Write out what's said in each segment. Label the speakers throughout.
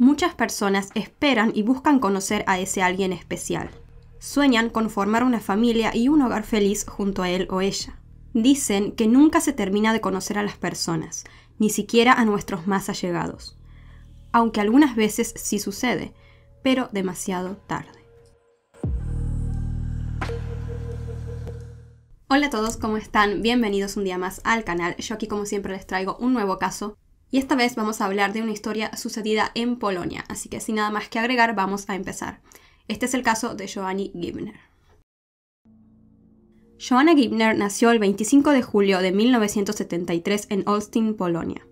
Speaker 1: Muchas personas esperan y buscan conocer a ese alguien especial. Sueñan con formar una familia y un hogar feliz junto a él o ella. Dicen que nunca se termina de conocer a las personas, ni siquiera a nuestros más allegados. Aunque algunas veces sí sucede, pero demasiado tarde. Hola a todos, ¿cómo están? Bienvenidos un día más al canal. Yo aquí como siempre les traigo un nuevo caso. Y esta vez vamos a hablar de una historia sucedida en Polonia. Así que sin nada más que agregar, vamos a empezar. Este es el caso de Joanny Gibner. Joanna Gibner nació el 25 de julio de 1973 en Olsztyn, Polonia.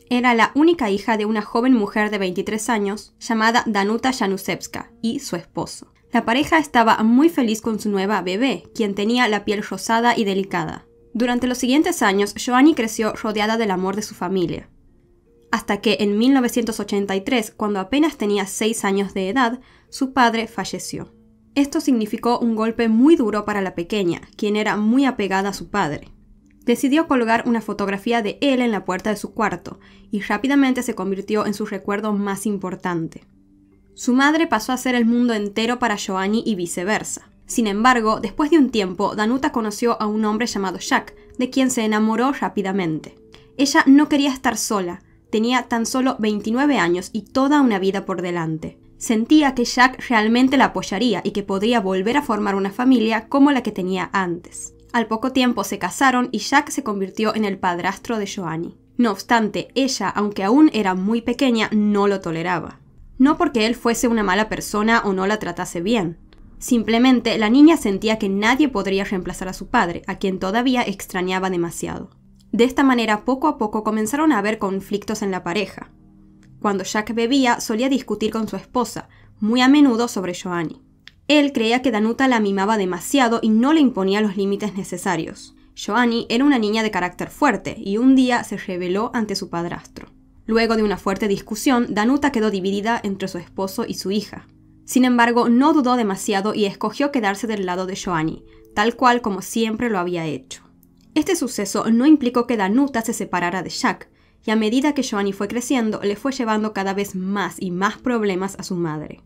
Speaker 1: Era la única hija de una joven mujer de 23 años llamada Danuta Januszewska y su esposo. La pareja estaba muy feliz con su nueva bebé, quien tenía la piel rosada y delicada. Durante los siguientes años, Joanny creció rodeada del amor de su familia. Hasta que en 1983, cuando apenas tenía 6 años de edad, su padre falleció. Esto significó un golpe muy duro para la pequeña, quien era muy apegada a su padre. Decidió colgar una fotografía de él en la puerta de su cuarto, y rápidamente se convirtió en su recuerdo más importante. Su madre pasó a ser el mundo entero para Joanny y viceversa. Sin embargo, después de un tiempo, Danuta conoció a un hombre llamado Jack, de quien se enamoró rápidamente. Ella no quería estar sola, tenía tan solo 29 años y toda una vida por delante. Sentía que Jack realmente la apoyaría y que podría volver a formar una familia como la que tenía antes. Al poco tiempo se casaron y Jack se convirtió en el padrastro de Joanny. No obstante, ella, aunque aún era muy pequeña, no lo toleraba. No porque él fuese una mala persona o no la tratase bien. Simplemente la niña sentía que nadie podría reemplazar a su padre, a quien todavía extrañaba demasiado. De esta manera, poco a poco comenzaron a haber conflictos en la pareja. Cuando Jack bebía, solía discutir con su esposa, muy a menudo sobre Joanny. Él creía que Danuta la mimaba demasiado y no le imponía los límites necesarios. Joanny era una niña de carácter fuerte y un día se rebeló ante su padrastro. Luego de una fuerte discusión, Danuta quedó dividida entre su esposo y su hija. Sin embargo, no dudó demasiado y escogió quedarse del lado de Joanny, tal cual como siempre lo había hecho. Este suceso no implicó que Danuta se separara de Jack, y a medida que Joanny fue creciendo, le fue llevando cada vez más y más problemas a su madre.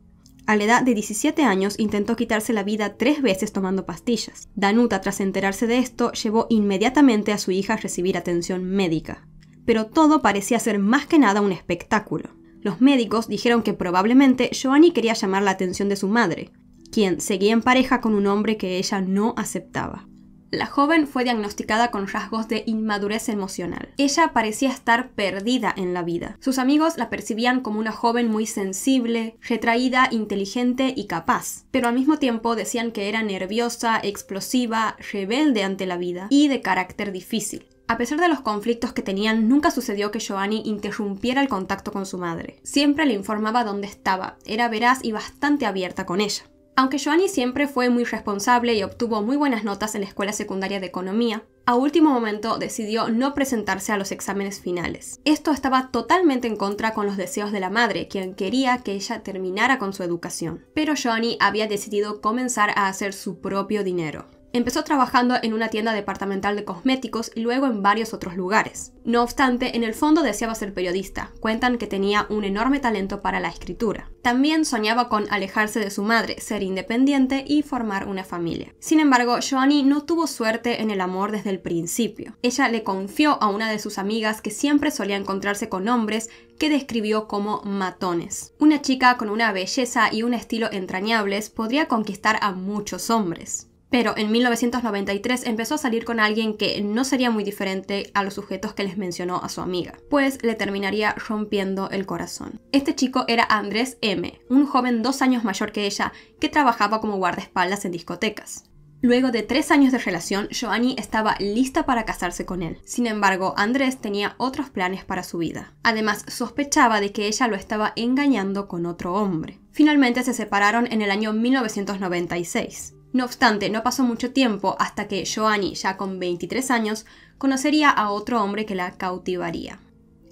Speaker 1: A la edad de 17 años intentó quitarse la vida 3 veces tomando pastillas. Danuta, tras enterarse de esto, llevó inmediatamente a su hija a recibir atención médica. Pero todo parecía ser más que nada un espectáculo. Los médicos dijeron que probablemente Joanny quería llamar la atención de su madre, quien seguía en pareja con un hombre que ella no aceptaba. La joven fue diagnosticada con rasgos de inmadurez emocional. Ella parecía estar perdida en la vida. Sus amigos la percibían como una joven muy sensible, retraída, inteligente y capaz, pero al mismo tiempo decían que era nerviosa, explosiva, rebelde ante la vida y de carácter difícil. A pesar de los conflictos que tenían, nunca sucedió que Joanny interrumpiera el contacto con su madre. Siempre le informaba dónde estaba, era veraz y bastante abierta con ella. Aunque Joanny siempre fue muy responsable y obtuvo muy buenas notas en la escuela secundaria de economía, a último momento decidió no presentarse a los exámenes finales. Esto estaba totalmente en contra con los deseos de la madre, quien quería que ella terminara con su educación. Pero Joanny había decidido comenzar a hacer su propio dinero. Empezó trabajando en una tienda departamental de cosméticos y luego en varios otros lugares. No obstante, en el fondo deseaba ser periodista. Cuentan que tenía un enorme talento para la escritura. También soñaba con alejarse de su madre, ser independiente y formar una familia. Sin embargo, Joanny no tuvo suerte en el amor desde el principio. Ella le confió a una de sus amigas que siempre solía encontrarse con hombres que describió como matones. Una chica con una belleza y un estilo entrañables podría conquistar a muchos hombres. Pero en 1993 empezó a salir con alguien que no sería muy diferente a los sujetos que les mencionó a su amiga, pues le terminaría rompiendo el corazón. Este chico era Andrés M., un joven 2 años mayor que ella que trabajaba como guardaespaldas en discotecas. Luego de 3 años de relación, Joanny estaba lista para casarse con él. Sin embargo, Andrés tenía otros planes para su vida. Además, sospechaba de que ella lo estaba engañando con otro hombre. Finalmente se separaron en el año 1996. No obstante, no pasó mucho tiempo hasta que Joanny, ya con 23 años, conocería a otro hombre que la cautivaría.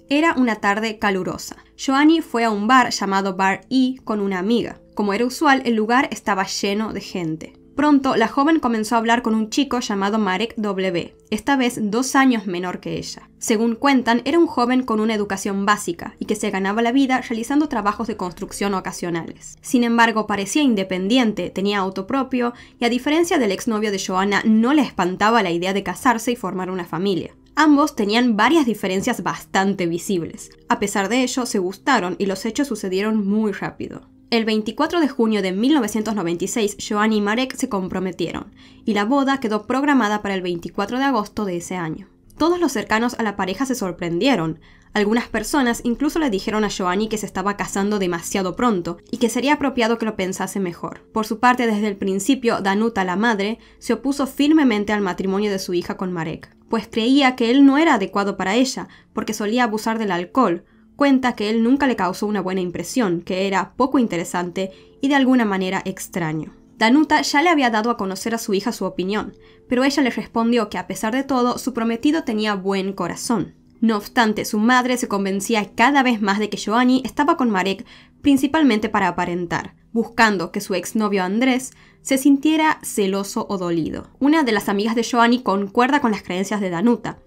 Speaker 1: Era una tarde calurosa. Joanny fue a un bar llamado Bar E con una amiga. Como era usual, el lugar estaba lleno de gente. Pronto, la joven comenzó a hablar con un chico llamado Marek W., esta vez 2 años menor que ella. Según cuentan, era un joven con una educación básica y que se ganaba la vida realizando trabajos de construcción ocasionales. Sin embargo, parecía independiente, tenía auto propio y, a diferencia del exnovio de Joanna, no le espantaba la idea de casarse y formar una familia. Ambos tenían varias diferencias bastante visibles. A pesar de ello, se gustaron y los hechos sucedieron muy rápido. El 24 de junio de 1996, Joanna y Marek se comprometieron, y la boda quedó programada para el 24 de agosto de ese año. Todos los cercanos a la pareja se sorprendieron. Algunas personas incluso le dijeron a Joanna que se estaba casando demasiado pronto y que sería apropiado que lo pensase mejor. Por su parte, desde el principio, Danuta, la madre, se opuso firmemente al matrimonio de su hija con Marek, pues creía que él no era adecuado para ella, porque solía abusar del alcohol. Cuenta que él nunca le causó una buena impresión, que era poco interesante y de alguna manera extraño. Danuta ya le había dado a conocer a su hija su opinión, pero ella le respondió que a pesar de todo, su prometido tenía buen corazón. No obstante, su madre se convencía cada vez más de que Joanna estaba con Marek principalmente para aparentar, buscando que su exnovio Andrés se sintiera celoso o dolido. Una de las amigas de Joanna concuerda con las creencias de Danuta.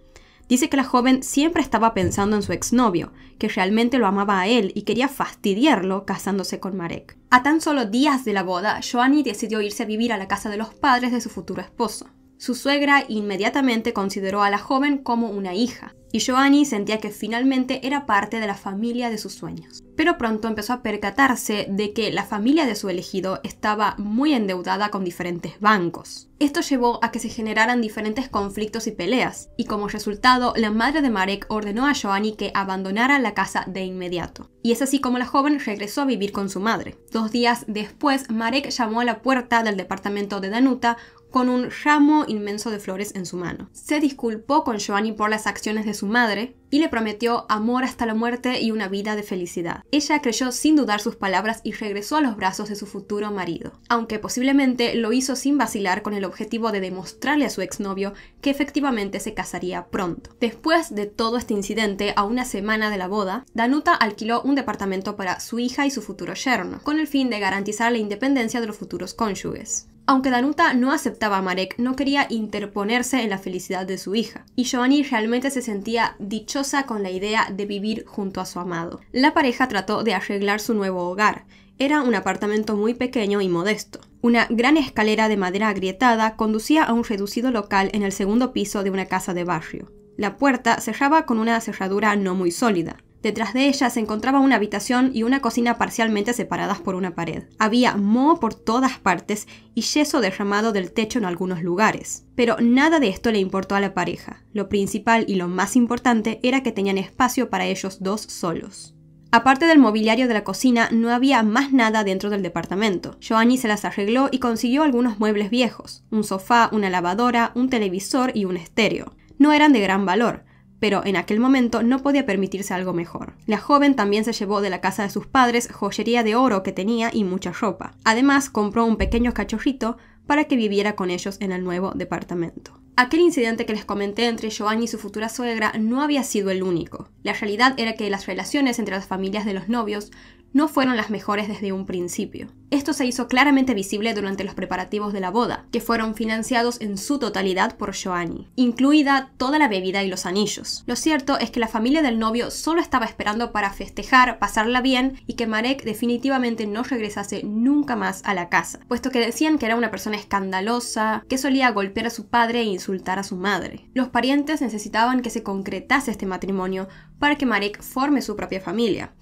Speaker 1: Dice que la joven siempre estaba pensando en su exnovio, que realmente lo amaba a él y quería fastidiarlo casándose con Marek. A tan solo días de la boda, Joanna decidió irse a vivir a la casa de los padres de su futuro esposo. Su suegra inmediatamente consideró a la joven como una hija, y Joanna sentía que finalmente era parte de la familia de sus sueños. Pero pronto empezó a percatarse de que la familia de su elegido estaba muy endeudada con diferentes bancos. Esto llevó a que se generaran diferentes conflictos y peleas, y como resultado, la madre de Marek ordenó a Joanna que abandonara la casa de inmediato. Y es así como la joven regresó a vivir con su madre. 2 días después, Marek llamó a la puerta del departamento de Danuta con un ramo inmenso de flores en su mano. Se disculpó con Joanna por las acciones de su madre y le prometió amor hasta la muerte y una vida de felicidad. Ella creyó sin dudar sus palabras y regresó a los brazos de su futuro marido, aunque posiblemente lo hizo sin vacilar con el objetivo de demostrarle a su exnovio que efectivamente se casaría pronto. Después de todo este incidente, a una semana de la boda, Danuta alquiló un departamento para su hija y su futuro yerno, con el fin de garantizar la independencia de los futuros cónyuges. Aunque Danuta no aceptaba a Marek, no quería interponerse en la felicidad de su hija, y Joanna realmente se sentía dichosa con la idea de vivir junto a su amado. La pareja trató de arreglar su nuevo hogar. Era un apartamento muy pequeño y modesto. Una gran escalera de madera agrietada conducía a un reducido local en el segundo piso de una casa de barrio. La puerta cerraba con una cerradura no muy sólida. Detrás de ella se encontraba una habitación y una cocina parcialmente separadas por una pared. Había moho por todas partes y yeso derramado del techo en algunos lugares. Pero nada de esto le importó a la pareja. Lo principal y lo más importante era que tenían espacio para ellos dos solos. Aparte del mobiliario de la cocina, no había más nada dentro del departamento. Joanna se las arregló y consiguió algunos muebles viejos, un sofá, una lavadora, un televisor y un estéreo. No eran de gran valor, pero en aquel momento no podía permitirse algo mejor. La joven también se llevó de la casa de sus padres joyería de oro que tenía y mucha ropa. Además, compró un pequeño cachorrito para que viviera con ellos en el nuevo departamento. Aquel incidente que les comenté entre Joanna y su futura suegra no había sido el único. La realidad era que las relaciones entre las familias de los novios no fueron las mejores desde un principio. Esto se hizo claramente visible durante los preparativos de la boda, que fueron financiados en su totalidad por Joanna, incluida toda la bebida y los anillos. Lo cierto es que la familia del novio solo estaba esperando para festejar, pasarla bien y que Marek definitivamente no regresase nunca más a la casa, puesto que decían que era una persona escandalosa, que solía golpear a su padre e insultar a su madre. Los parientes necesitaban que se concretase este matrimonio para que Marek forme su propia familia.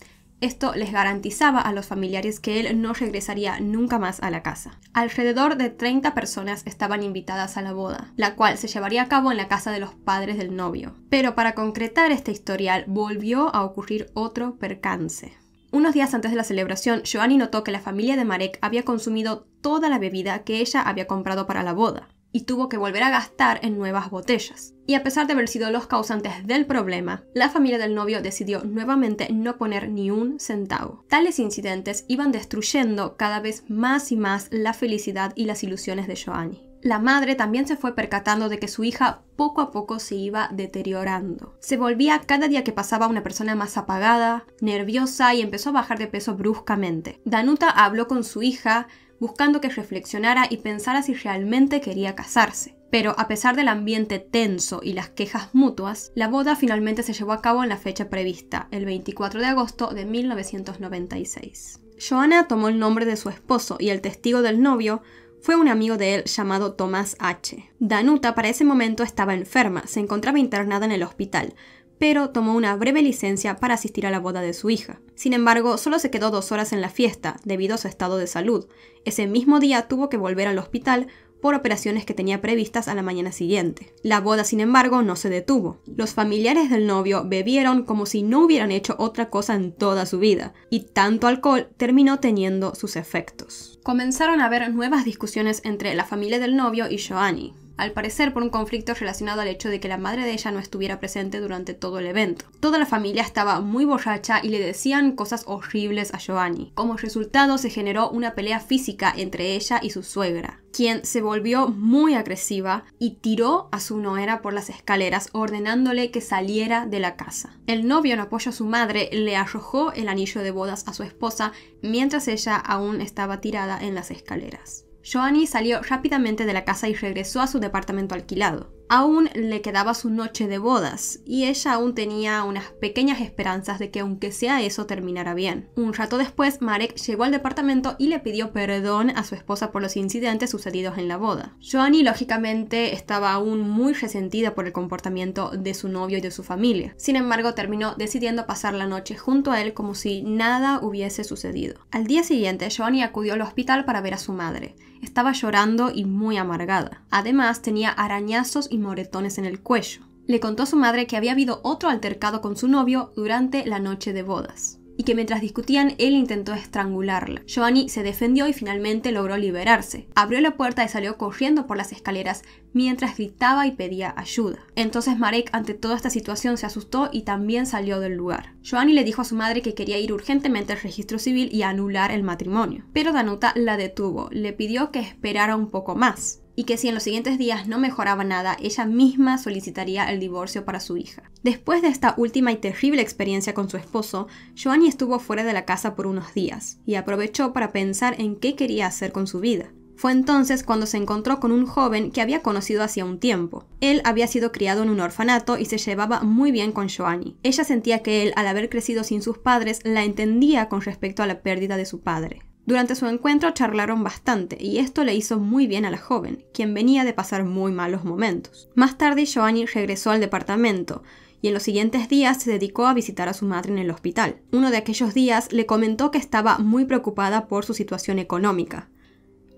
Speaker 1: Esto les garantizaba a los familiares que él no regresaría nunca más a la casa. Alrededor de 30 personas estaban invitadas a la boda, la cual se llevaría a cabo en la casa de los padres del novio. Pero para concretar este historial, volvió a ocurrir otro percance. Unos días antes de la celebración, Joanna notó que la familia de Marek había consumido toda la bebida que ella había comprado para la boda, y tuvo que volver a gastar en nuevas botellas. Y a pesar de haber sido los causantes del problema, la familia del novio decidió nuevamente no poner ni un centavo. Tales incidentes iban destruyendo cada vez más y más la felicidad y las ilusiones de Joanna. La madre también se fue percatando de que su hija poco a poco se iba deteriorando. Se volvía cada día que pasaba una persona más apagada, nerviosa y empezó a bajar de peso bruscamente. Danuta habló con su hija buscando que reflexionara y pensara si realmente quería casarse. Pero a pesar del ambiente tenso y las quejas mutuas, la boda finalmente se llevó a cabo en la fecha prevista, el 24 de agosto de 1996. Joanna tomó el nombre de su esposo y el testigo del novio fue un amigo de él llamado Tomás H. Danuta para ese momento estaba enferma, se encontraba internada en el hospital, pero tomó una breve licencia para asistir a la boda de su hija. Sin embargo, solo se quedó 2 horas en la fiesta, debido a su estado de salud. Ese mismo día tuvo que volver al hospital por operaciones que tenía previstas a la mañana siguiente. La boda, sin embargo, no se detuvo. Los familiares del novio bebieron como si no hubieran hecho otra cosa en toda su vida, y tanto alcohol terminó teniendo sus efectos. Comenzaron a haber nuevas discusiones entre la familia del novio y Joanny, al parecer por un conflicto relacionado al hecho de que la madre de ella no estuviera presente durante todo el evento. Toda la familia estaba muy borracha y le decían cosas horribles a Joanny. Como resultado se generó una pelea física entre ella y su suegra, quien se volvió muy agresiva y tiró a su nuera por las escaleras ordenándole que saliera de la casa. El novio, en apoyo a su madre, le arrojó el anillo de bodas a su esposa mientras ella aún estaba tirada en las escaleras. Joanny salió rápidamente de la casa y regresó a su departamento alquilado. Aún le quedaba su noche de bodas, y ella aún tenía unas pequeñas esperanzas de que aunque sea eso terminara bien. Un rato después, Marek llegó al departamento y le pidió perdón a su esposa por los incidentes sucedidos en la boda. Joanny, lógicamente, estaba aún muy resentida por el comportamiento de su novio y de su familia. Sin embargo, terminó decidiendo pasar la noche junto a él como si nada hubiese sucedido. Al día siguiente, Joanny acudió al hospital para ver a su madre. Estaba llorando y muy amargada. Además, tenía arañazos y moretones en el cuello. Le contó a su madre que había habido otro altercado con su novio durante la noche de bodas, y que mientras discutían él intentó estrangularla. Joanny se defendió y finalmente logró liberarse. Abrió la puerta y salió corriendo por las escaleras mientras gritaba y pedía ayuda. Entonces Marek, ante toda esta situación, se asustó y también salió del lugar. Joanny le dijo a su madre que quería ir urgentemente al registro civil y anular el matrimonio, pero Danuta la detuvo. Le pidió que esperara un poco más y que si en los siguientes días no mejoraba nada, ella misma solicitaría el divorcio para su hija. Después de esta última y terrible experiencia con su esposo, Joanny estuvo fuera de la casa por unos días y aprovechó para pensar en qué quería hacer con su vida. Fue entonces cuando se encontró con un joven que había conocido hacía un tiempo. Él había sido criado en un orfanato y se llevaba muy bien con Joanny. Ella sentía que él, al haber crecido sin sus padres, la entendía con respecto a la pérdida de su padre. Durante su encuentro charlaron bastante y esto le hizo muy bien a la joven, quien venía de pasar muy malos momentos. Más tarde Joanny regresó al departamento y en los siguientes días se dedicó a visitar a su madre en el hospital. Uno de aquellos días le comentó que estaba muy preocupada por su situación económica,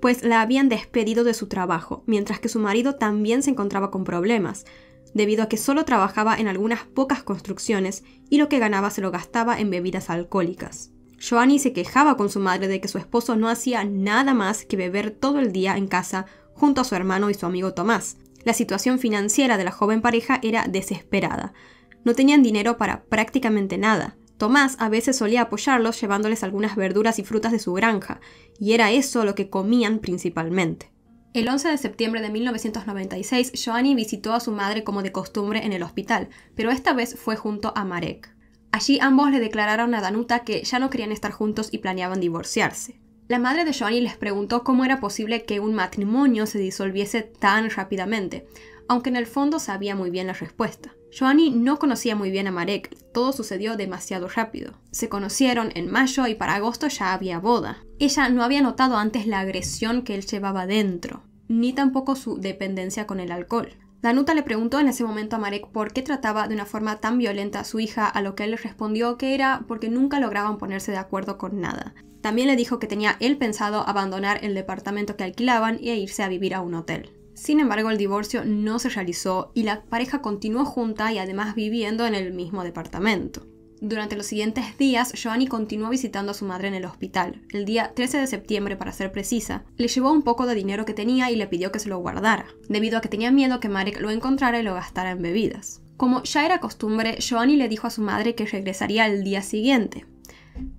Speaker 1: pues la habían despedido de su trabajo, mientras que su marido también se encontraba con problemas, debido a que solo trabajaba en algunas pocas construcciones y lo que ganaba se lo gastaba en bebidas alcohólicas. Joanny se quejaba con su madre de que su esposo no hacía nada más que beber todo el día en casa junto a su hermano y su amigo Tomás. La situación financiera de la joven pareja era desesperada. No tenían dinero para prácticamente nada. Tomás a veces solía apoyarlos llevándoles algunas verduras y frutas de su granja, y era eso lo que comían principalmente. El 11 de septiembre de 1996, Joanny visitó a su madre como de costumbre en el hospital, pero esta vez fue junto a Marek. Allí ambos le declararon a Danuta que ya no querían estar juntos y planeaban divorciarse. La madre de Joanny les preguntó cómo era posible que un matrimonio se disolviese tan rápidamente, aunque en el fondo sabía muy bien la respuesta. Joanny no conocía muy bien a Marek, todo sucedió demasiado rápido. Se conocieron en mayo y para agosto ya había boda. Ella no había notado antes la agresión que él llevaba dentro, ni tampoco su dependencia con el alcohol. Danuta le preguntó en ese momento a Marek por qué trataba de una forma tan violenta a su hija, a lo que él le respondió que era porque nunca lograban ponerse de acuerdo con nada. También le dijo que tenía él pensado abandonar el departamento que alquilaban e irse a vivir a un hotel. Sin embargo, el divorcio no se realizó y la pareja continuó junta y además viviendo en el mismo departamento. Durante los siguientes días, Joanny continuó visitando a su madre en el hospital. El día 13 de septiembre, para ser precisa, le llevó un poco de dinero que tenía y le pidió que se lo guardara, debido a que tenía miedo que Marek lo encontrara y lo gastara en bebidas. Como ya era costumbre, Joanny le dijo a su madre que regresaría el día siguiente,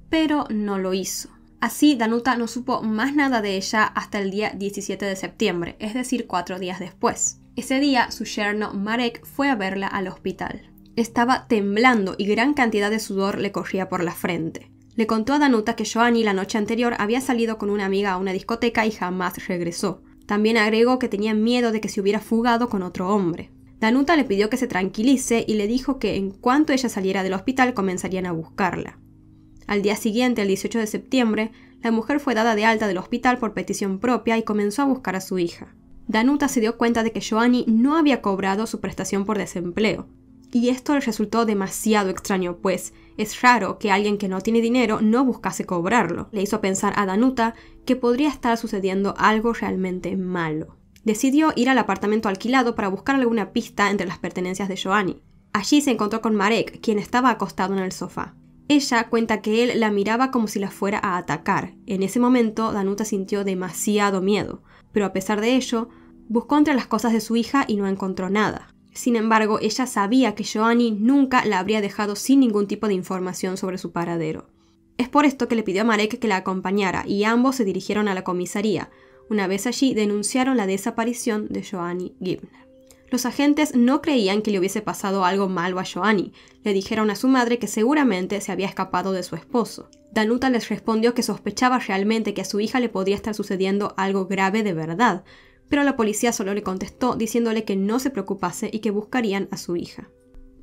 Speaker 1: pero no lo hizo. Así, Danuta no supo más nada de ella hasta el día 17 de septiembre, es decir, 4 días después. Ese día, su yerno Marek fue a verla al hospital. Estaba temblando y gran cantidad de sudor le corría por la frente. Le contó a Danuta que Joanny la noche anterior había salido con una amiga a una discoteca y jamás regresó. También agregó que tenía miedo de que se hubiera fugado con otro hombre. Danuta le pidió que se tranquilice y le dijo que en cuanto ella saliera del hospital comenzarían a buscarla. Al día siguiente, el 18 de septiembre, la mujer fue dada de alta del hospital por petición propia y comenzó a buscar a su hija. Danuta se dio cuenta de que Joanny no había cobrado su prestación por desempleo. Y esto le resultó demasiado extraño, pues es raro que alguien que no tiene dinero no buscase cobrarlo. Le hizo pensar a Danuta que podría estar sucediendo algo realmente malo. Decidió ir al apartamento alquilado para buscar alguna pista entre las pertenencias de Joanny. Allí se encontró con Marek, quien estaba acostado en el sofá. Ella cuenta que él la miraba como si la fuera a atacar. En ese momento, Danuta sintió demasiado miedo, pero a pesar de ello, buscó entre las cosas de su hija y no encontró nada. Sin embargo, ella sabía que Joanny nunca la habría dejado sin ningún tipo de información sobre su paradero. Es por esto que le pidió a Marek que la acompañara y ambos se dirigieron a la comisaría. Una vez allí, denunciaron la desaparición de Joanny Gibner. Los agentes no creían que le hubiese pasado algo malo a Joanny. Le dijeron a su madre que seguramente se había escapado de su esposo. Danuta les respondió que sospechaba realmente que a su hija le podría estar sucediendo algo grave de verdad, pero la policía solo le contestó diciéndole que no se preocupase y que buscarían a su hija.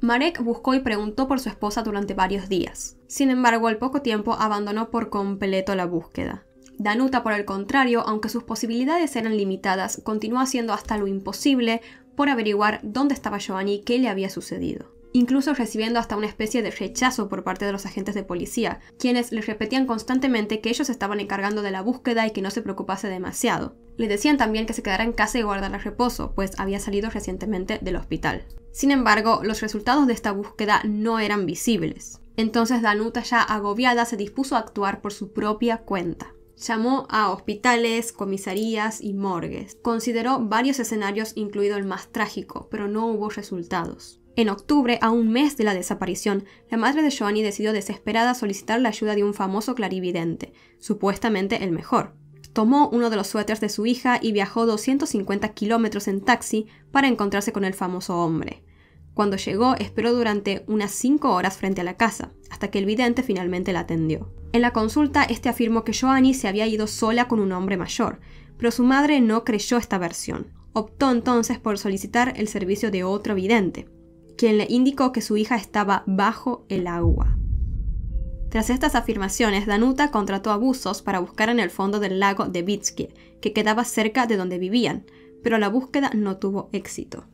Speaker 1: Marek buscó y preguntó por su esposa durante varios días. Sin embargo, al poco tiempo abandonó por completo la búsqueda. Danuta, por el contrario, aunque sus posibilidades eran limitadas, continuó haciendo hasta lo imposible por averiguar dónde estaba Joanny y qué le había sucedido. Incluso recibiendo hasta una especie de rechazo por parte de los agentes de policía, quienes les repetían constantemente que ellos estaban encargando de la búsqueda y que no se preocupase demasiado. Le decían también que se quedara en casa y guardara reposo, pues había salido recientemente del hospital. Sin embargo, los resultados de esta búsqueda no eran visibles. Entonces Danuta, ya agobiada, se dispuso a actuar por su propia cuenta. Llamó a hospitales, comisarías y morgues. Consideró varios escenarios, incluido el más trágico, pero no hubo resultados. En octubre, a un mes de la desaparición, la madre de Joanny decidió desesperada solicitar la ayuda de un famoso clarividente, supuestamente el mejor. Tomó uno de los suéteres de su hija y viajó 250 kilómetros en taxi para encontrarse con el famoso hombre. Cuando llegó, esperó durante unas 5 horas frente a la casa, hasta que el vidente finalmente la atendió. En la consulta, este afirmó que Joanny se había ido sola con un hombre mayor, pero su madre no creyó esta versión. Optó entonces por solicitar el servicio de otro vidente, quien le indicó que su hija estaba bajo el agua. Tras estas afirmaciones, Danuta contrató a buzos para buscar en el fondo del lago de Vitskie, que quedaba cerca de donde vivían, pero la búsqueda no tuvo éxito.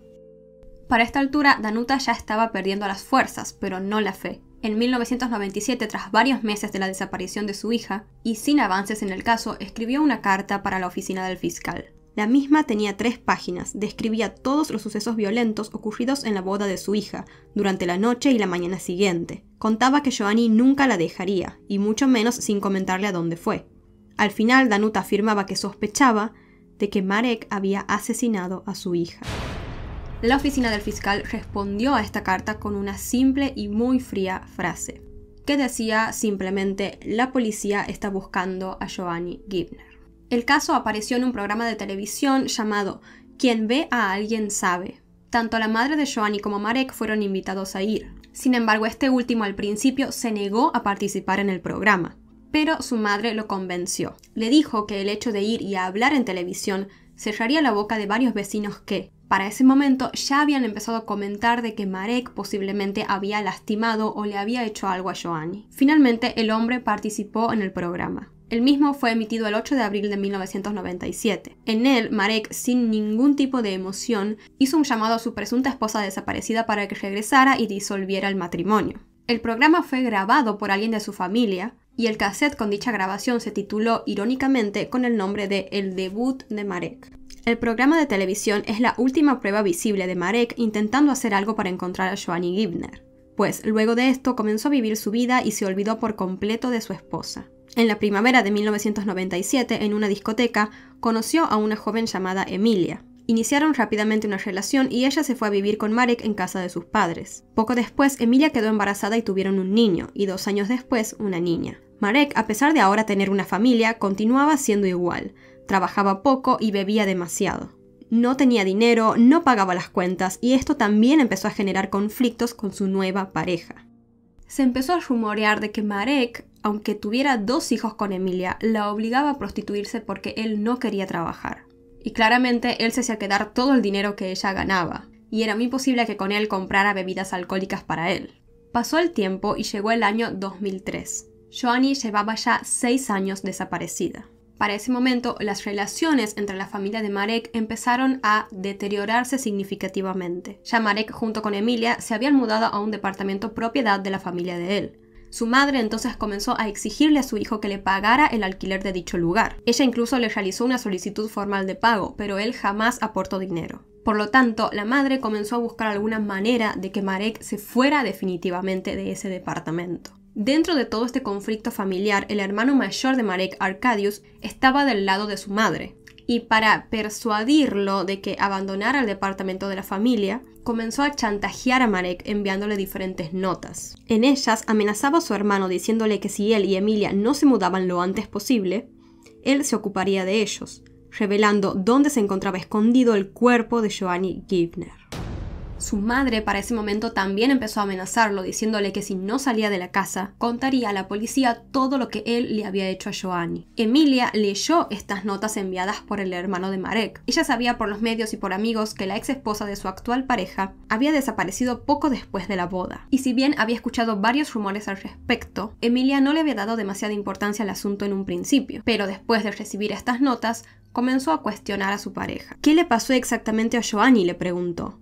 Speaker 1: Para esta altura, Danuta ya estaba perdiendo las fuerzas, pero no la fe. En 1997, tras varios meses de la desaparición de su hija, y sin avances en el caso, escribió una carta para la oficina del fiscal. La misma tenía 3 páginas, describía todos los sucesos violentos ocurridos en la boda de su hija, durante la noche y la mañana siguiente. Contaba que Joanny nunca la dejaría, y mucho menos sin comentarle a dónde fue. Al final, Danuta afirmaba que sospechaba de que Marek había asesinado a su hija. La oficina del fiscal respondió a esta carta con una simple y muy fría frase, que decía simplemente: la policía está buscando a Joanny Gibner. El caso apareció en un programa de televisión llamado Quien ve a alguien sabe. Tanto la madre de Joanny como Marek fueron invitados a ir. Sin embargo, este último al principio se negó a participar en el programa, pero su madre lo convenció. Le dijo que el hecho de ir y a hablar en televisión cerraría la boca de varios vecinos que, para ese momento, ya habían empezado a comentar de que Marek posiblemente había lastimado o le había hecho algo a Joanny. Finalmente, el hombre participó en el programa. El mismo fue emitido el 8 de abril de 1997. En él, Marek, sin ningún tipo de emoción, hizo un llamado a su presunta esposa desaparecida para que regresara y disolviera el matrimonio. El programa fue grabado por alguien de su familia, y el cassette con dicha grabación se tituló irónicamente con el nombre de El debut de Marek. El programa de televisión es la última prueba visible de Marek intentando hacer algo para encontrar a Joanny Gibner, pues luego de esto comenzó a vivir su vida y se olvidó por completo de su esposa. En la primavera de 1997, en una discoteca, conoció a una joven llamada Emilia. Iniciaron rápidamente una relación y ella se fue a vivir con Marek en casa de sus padres. Poco después, Emilia quedó embarazada y tuvieron un niño, y 2 años después, una niña. Marek, a pesar de ahora tener una familia, continuaba siendo igual. Trabajaba poco y bebía demasiado. No tenía dinero, no pagaba las cuentas, y esto también empezó a generar conflictos con su nueva pareja. Se empezó a rumorear de que Marek aunque tuviera 2 hijos con Emilia, la obligaba a prostituirse porque él no quería trabajar. Y claramente él se hacía quedar todo el dinero que ella ganaba, y era muy posible que con él comprara bebidas alcohólicas para él. Pasó el tiempo y llegó el año 2003. Joanny llevaba ya 6 años desaparecida. Para ese momento, las relaciones entre la familia de Marek empezaron a deteriorarse significativamente. Ya Marek junto con Emilia se habían mudado a un departamento propiedad de la familia de él. Su madre entonces comenzó a exigirle a su hijo que le pagara el alquiler de dicho lugar. Ella incluso le realizó una solicitud formal de pago, pero él jamás aportó dinero. Por lo tanto, la madre comenzó a buscar alguna manera de que Marek se fuera definitivamente de ese departamento. Dentro de todo este conflicto familiar, el hermano mayor de Marek, Arkadiusz, estaba del lado de su madre. Y para persuadirlo de que abandonara el departamento de la familia, comenzó a chantajear a Marek enviándole diferentes notas. En ellas amenazaba a su hermano diciéndole que si él y Emilia no se mudaban lo antes posible, él se ocuparía de ellos, revelando dónde se encontraba escondido el cuerpo de Joanny Gibner. Su madre para ese momento también empezó a amenazarlo, diciéndole que si no salía de la casa, contaría a la policía todo lo que él le había hecho a Joanny. Emilia leyó estas notas enviadas por el hermano de Marek. Ella sabía por los medios y por amigos que la ex esposa de su actual pareja había desaparecido poco después de la boda. Y si bien había escuchado varios rumores al respecto, Emilia no le había dado demasiada importancia al asunto en un principio. Pero después de recibir estas notas, comenzó a cuestionar a su pareja. ¿Qué le pasó exactamente a Joanny?, le preguntó.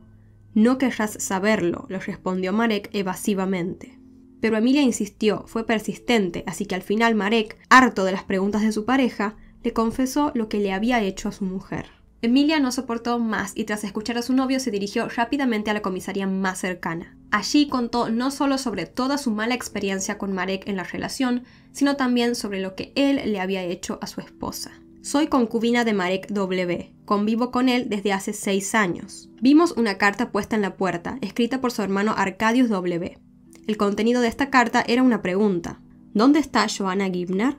Speaker 1: No querrás saberlo, le respondió Marek evasivamente. Pero Emilia insistió, fue persistente, así que al final Marek, harto de las preguntas de su pareja, le confesó lo que le había hecho a su mujer. Emilia no soportó más y tras escuchar a su novio se dirigió rápidamente a la comisaría más cercana. Allí contó no solo sobre toda su mala experiencia con Marek en la relación, sino también sobre lo que él le había hecho a su esposa. Soy concubina de Marek W. Convivo con él desde hace 6 años. Vimos una carta puesta en la puerta, escrita por su hermano Arkadiusz W. El contenido de esta carta era una pregunta. ¿Dónde está Joanna Gibner?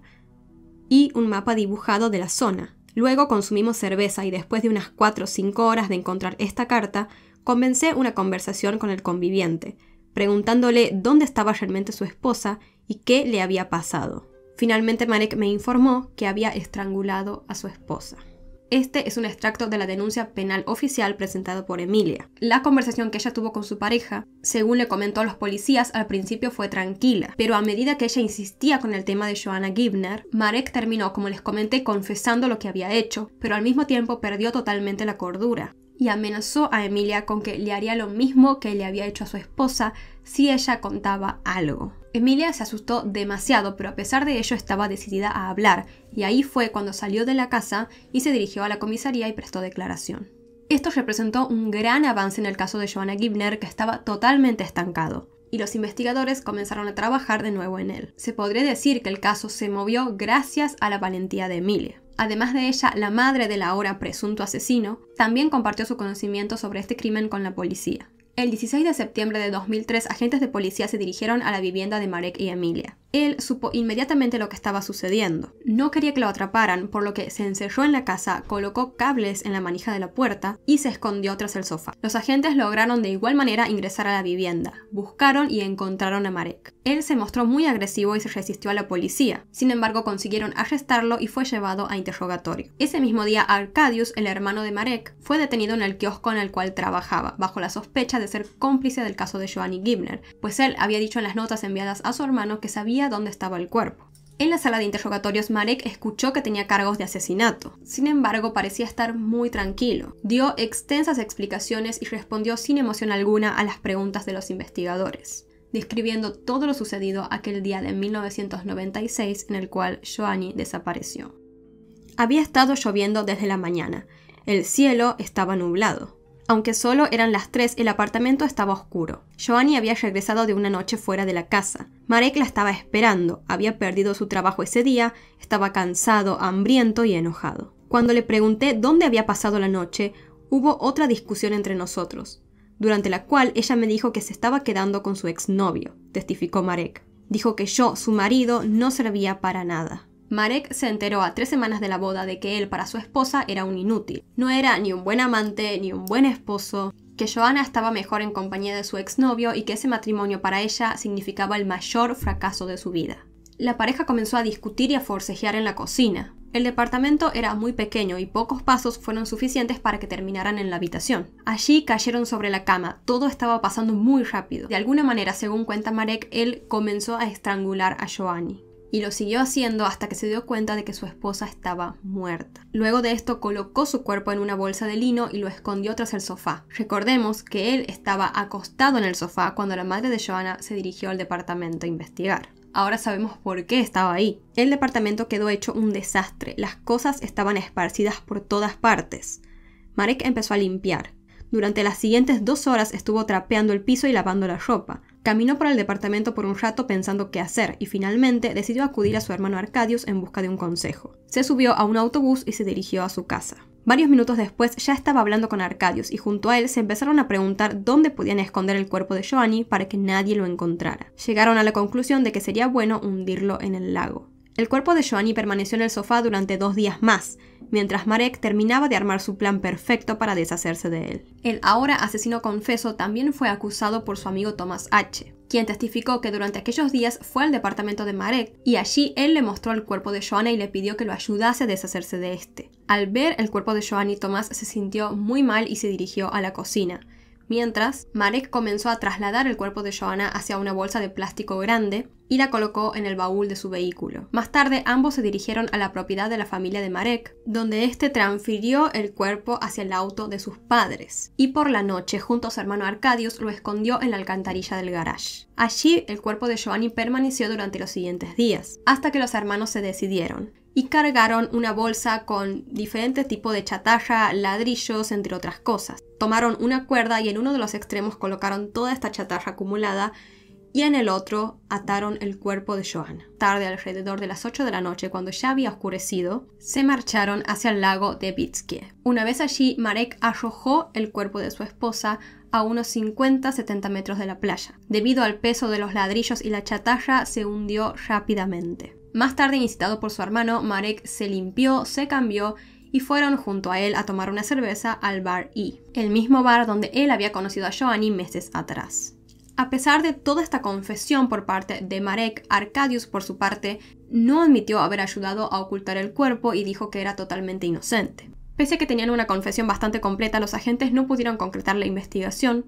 Speaker 1: Y un mapa dibujado de la zona. Luego consumimos cerveza y después de unas 4 o 5 horas de encontrar esta carta, comencé una conversación con el conviviente, preguntándole dónde estaba realmente su esposa y qué le había pasado. Finalmente Marek me informó que había estrangulado a su esposa. Este es un extracto de la denuncia penal oficial presentada por Emilia. La conversación que ella tuvo con su pareja, según le comentó a los policías, al principio fue tranquila, pero a medida que ella insistía con el tema de Joanna Gibner, Marek terminó, como les comenté, confesando lo que había hecho, pero al mismo tiempo perdió totalmente la cordura y amenazó a Emilia con que le haría lo mismo que le había hecho a su esposa si ella contaba algo. Emilia se asustó demasiado, pero a pesar de ello estaba decidida a hablar, y ahí fue cuando salió de la casa y se dirigió a la comisaría y prestó declaración. Esto representó un gran avance en el caso de Joanna Gibner, que estaba totalmente estancado, y los investigadores comenzaron a trabajar de nuevo en él. Se podría decir que el caso se movió gracias a la valentía de Emilia. Además de ella, la madre del ahora presunto asesino también compartió su conocimiento sobre este crimen con la policía. El 16 de septiembre de 2003, agentes de policía se dirigieron a la vivienda de Marek y Emilia. Él supo inmediatamente lo que estaba sucediendo. No quería que lo atraparan, por lo que se encerró en la casa, colocó cables en la manija de la puerta y se escondió tras el sofá. Los agentes lograron de igual manera ingresar a la vivienda. Buscaron y encontraron a Marek. Él se mostró muy agresivo y se resistió a la policía. Sin embargo, consiguieron arrestarlo y fue llevado a interrogatorio. Ese mismo día, Arkadiusz, el hermano de Marek, fue detenido en el kiosco en el cual trabajaba, bajo la sospecha de ser cómplice del caso de Joanny Gibner, pues él había dicho en las notas enviadas a su hermano que sabía dónde estaba el cuerpo. En la sala de interrogatorios, Marek escuchó que tenía cargos de asesinato. Sin embargo, parecía estar muy tranquilo. Dio extensas explicaciones y respondió sin emoción alguna a las preguntas de los investigadores, describiendo todo lo sucedido aquel día de 1996 en el cual Joanny desapareció. Había estado lloviendo desde la mañana. El cielo estaba nublado. Aunque solo eran las 3, el apartamento estaba oscuro. Joanny había regresado de una noche fuera de la casa. Marek la estaba esperando, había perdido su trabajo ese día, estaba cansado, hambriento y enojado. Cuando le pregunté dónde había pasado la noche, hubo otra discusión entre nosotros, durante la cual ella me dijo que se estaba quedando con su exnovio, testificó Marek. Dijo que yo, su marido, no servía para nada. Marek se enteró a 3 semanas de la boda de que él para su esposa era un inútil. No era ni un buen amante ni un buen esposo, que Joanna estaba mejor en compañía de su exnovio y que ese matrimonio para ella significaba el mayor fracaso de su vida. La pareja comenzó a discutir y a forcejear en la cocina. El departamento era muy pequeño y pocos pasos fueron suficientes para que terminaran en la habitación. Allí cayeron sobre la cama, todo estaba pasando muy rápido. De alguna manera, según cuenta Marek, él comenzó a estrangular a Joanny. Y lo siguió haciendo hasta que se dio cuenta de que su esposa estaba muerta. Luego de esto colocó su cuerpo en una bolsa de lino y lo escondió tras el sofá. Recordemos que él estaba acostado en el sofá cuando la madre de Joanna se dirigió al departamento a investigar. Ahora sabemos por qué estaba ahí. El departamento quedó hecho un desastre. Las cosas estaban esparcidas por todas partes. Marek empezó a limpiar. Durante las siguientes 2 horas estuvo trapeando el piso y lavando la ropa. Caminó por el departamento por un rato pensando qué hacer y finalmente decidió acudir a su hermano Arkadiusz en busca de un consejo. Se subió a un autobús y se dirigió a su casa. Varios minutos después ya estaba hablando con Arkadiusz y junto a él se empezaron a preguntar dónde podían esconder el cuerpo de Joanny para que nadie lo encontrara. Llegaron a la conclusión de que sería bueno hundirlo en el lago. El cuerpo de Joanny permaneció en el sofá durante 2 días más, mientras Marek terminaba de armar su plan perfecto para deshacerse de él. El ahora asesino confeso también fue acusado por su amigo Thomas H., quien testificó que durante aquellos días fue al departamento de Marek y allí él le mostró el cuerpo de Joanna y le pidió que lo ayudase a deshacerse de este. Al ver el cuerpo de Joanny, Thomas se sintió muy mal y se dirigió a la cocina. Mientras, Marek comenzó a trasladar el cuerpo de Joanna hacia una bolsa de plástico grande y la colocó en el baúl de su vehículo. Más tarde, ambos se dirigieron a la propiedad de la familia de Marek, donde este transfirió el cuerpo hacia el auto de sus padres. Y por la noche, junto a su hermano Arkadiusz, lo escondió en la alcantarilla del garage. Allí, el cuerpo de Joanny permaneció durante los siguientes días, hasta que los hermanos se decidieron y cargaron una bolsa con diferentes tipos de chatarra, ladrillos, entre otras cosas. Tomaron una cuerda y en uno de los extremos colocaron toda esta chatarra acumulada y en el otro ataron el cuerpo de Joanna. Tarde, alrededor de las 8 de la noche, cuando ya había oscurecido, se marcharon hacia el lago de Vitskie. Una vez allí, Marek arrojó el cuerpo de su esposa a unos 50-70 metros de la playa. Debido al peso de los ladrillos y la chatarra, se hundió rápidamente. Más tarde, incitado por su hermano, Marek se limpió, se cambió y fueron junto a él a tomar una cerveza al bar E, el mismo bar donde él había conocido a Joanny meses atrás. A pesar de toda esta confesión por parte de Marek, Arkadiusz, por su parte, no admitió haber ayudado a ocultar el cuerpo y dijo que era totalmente inocente. Pese a que tenían una confesión bastante completa, los agentes no pudieron concretar la investigación,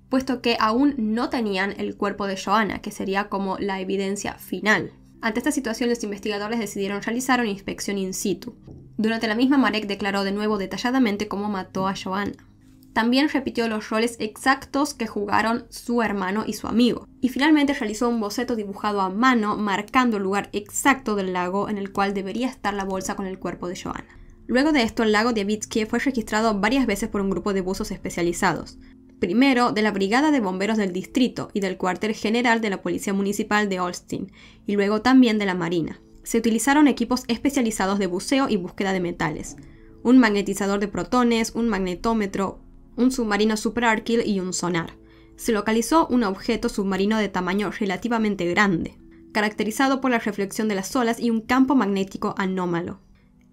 Speaker 1: puesto que aún no tenían el cuerpo de Joanna, que sería como la evidencia final. Ante esta situación, los investigadores decidieron realizar una inspección in situ. Durante la misma, Marek declaró de nuevo detalladamente cómo mató a Joanna. También repitió los roles exactos que jugaron su hermano y su amigo. Y finalmente realizó un boceto dibujado a mano, marcando el lugar exacto del lago en el cual debería estar la bolsa con el cuerpo de Joanna. Luego de esto, el lago de Vitskie fue registrado varias veces por un grupo de buzos especializados. Primero, de la Brigada de Bomberos del Distrito y del Cuartel General de la Policía Municipal de Olsztyn, y luego también de la Marina. Se utilizaron equipos especializados de buceo y búsqueda de metales, un magnetizador de protones, un magnetómetro, un submarino Super Arkil y un sonar. Se localizó un objeto submarino de tamaño relativamente grande, caracterizado por la reflexión de las olas y un campo magnético anómalo.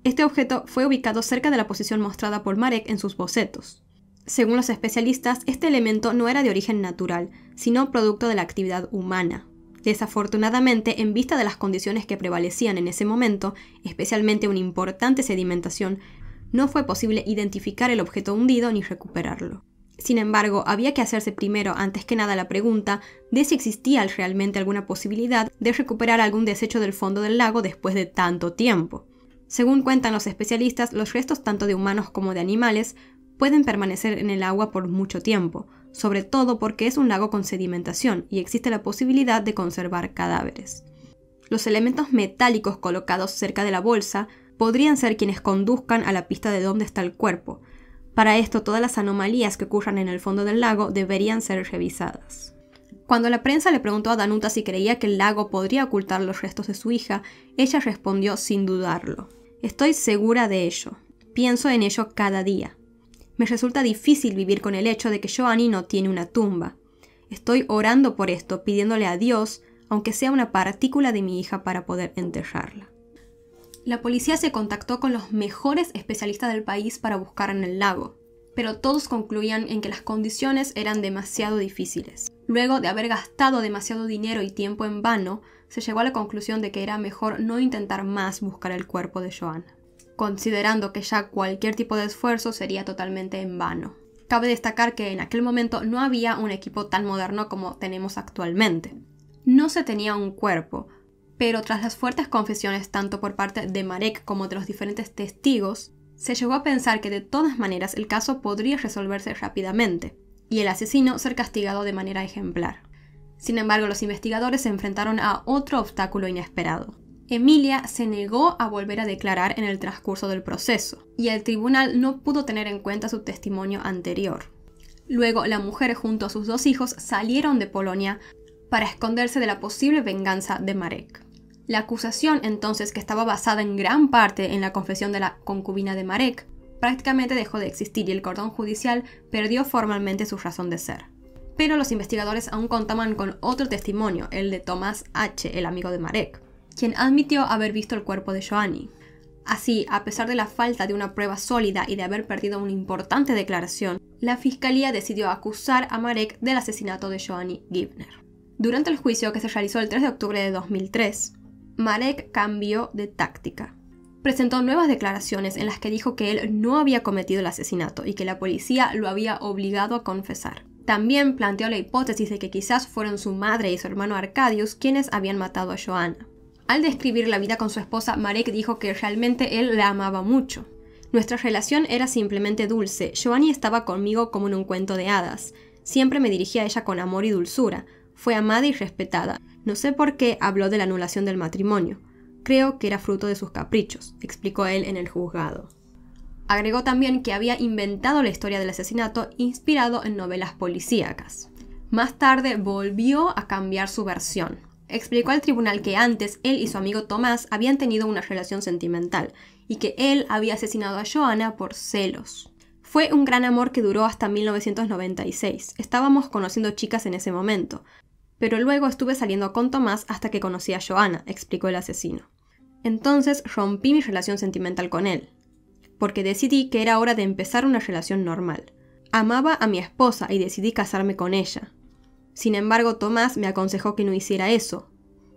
Speaker 1: Este objeto fue ubicado cerca de la posición mostrada por Marek en sus bocetos. Según los especialistas, este elemento no era de origen natural, sino producto de la actividad humana. Desafortunadamente, en vista de las condiciones que prevalecían en ese momento, especialmente una importante sedimentación, no fue posible identificar el objeto hundido ni recuperarlo. Sin embargo, había que hacerse primero, antes que nada, la pregunta de si existía realmente alguna posibilidad de recuperar algún desecho del fondo del lago después de tanto tiempo. Según cuentan los especialistas, los restos tanto de humanos como de animales pueden permanecer en el agua por mucho tiempo, sobre todo porque es un lago con sedimentación y existe la posibilidad de conservar cadáveres. Los elementos metálicos colocados cerca de la bolsa podrían ser quienes conduzcan a la pista de dónde está el cuerpo. Para esto, todas las anomalías que ocurran en el fondo del lago deberían ser revisadas. Cuando la prensa le preguntó a Danuta si creía que el lago podría ocultar los restos de su hija, ella respondió sin dudarlo. Estoy segura de ello. Pienso en ello cada día. Me resulta difícil vivir con el hecho de que Joanny no tiene una tumba. Estoy orando por esto, pidiéndole a Dios, aunque sea una partícula de mi hija, para poder enterrarla. La policía se contactó con los mejores especialistas del país para buscar en el lago, pero todos concluían en que las condiciones eran demasiado difíciles. Luego de haber gastado demasiado dinero y tiempo en vano, se llegó a la conclusión de que era mejor no intentar más buscar el cuerpo de Joanna, considerando que ya cualquier tipo de esfuerzo sería totalmente en vano. Cabe destacar que en aquel momento no había un equipo tan moderno como tenemos actualmente. No se tenía un cuerpo, pero tras las fuertes confesiones tanto por parte de Marek como de los diferentes testigos, se llegó a pensar que de todas maneras el caso podría resolverse rápidamente, y el asesino ser castigado de manera ejemplar. Sin embargo, los investigadores se enfrentaron a otro obstáculo inesperado. Emilia se negó a volver a declarar en el transcurso del proceso, y el tribunal no pudo tener en cuenta su testimonio anterior. Luego, la mujer junto a sus 2 hijos salieron de Polonia para esconderse de la posible venganza de Marek. La acusación, entonces, que estaba basada en gran parte en la confesión de la concubina de Marek, prácticamente dejó de existir y el cordón judicial perdió formalmente su razón de ser. Pero los investigadores aún contaban con otro testimonio, el de Tomás H., el amigo de Marek, quien admitió haber visto el cuerpo de Joanny. Así, a pesar de la falta de una prueba sólida y de haber perdido una importante declaración, la fiscalía decidió acusar a Marek del asesinato de Joanny Gibner. Durante el juicio que se realizó el 3 de octubre de 2003, Marek cambió de táctica. Presentó nuevas declaraciones en las que dijo que él no había cometido el asesinato y que la policía lo había obligado a confesar. También planteó la hipótesis de que quizás fueron su madre y su hermano Arkadiusz quienes habían matado a Joanna. Al describir la vida con su esposa, Marek dijo que realmente él la amaba mucho. Nuestra relación era simplemente dulce. Joanny estaba conmigo como en un cuento de hadas. Siempre me dirigía a ella con amor y dulzura. Fue amada y respetada. No sé por qué habló de la anulación del matrimonio. Creo que era fruto de sus caprichos, explicó él en el juzgado. Agregó también que había inventado la historia del asesinato inspirado en novelas policíacas. Más tarde volvió a cambiar su versión. Explicó al tribunal que antes él y su amigo Tomás habían tenido una relación sentimental y que él había asesinado a Joanna por celos. Fue un gran amor que duró hasta 1996. Estábamos conociendo chicas en ese momento, pero luego estuve saliendo con Tomás hasta que conocí a Joanna, explicó el asesino. Entonces rompí mi relación sentimental con él, porque decidí que era hora de empezar una relación normal. Amaba a mi esposa y decidí casarme con ella. Sin embargo, Tomás me aconsejó que no hiciera eso.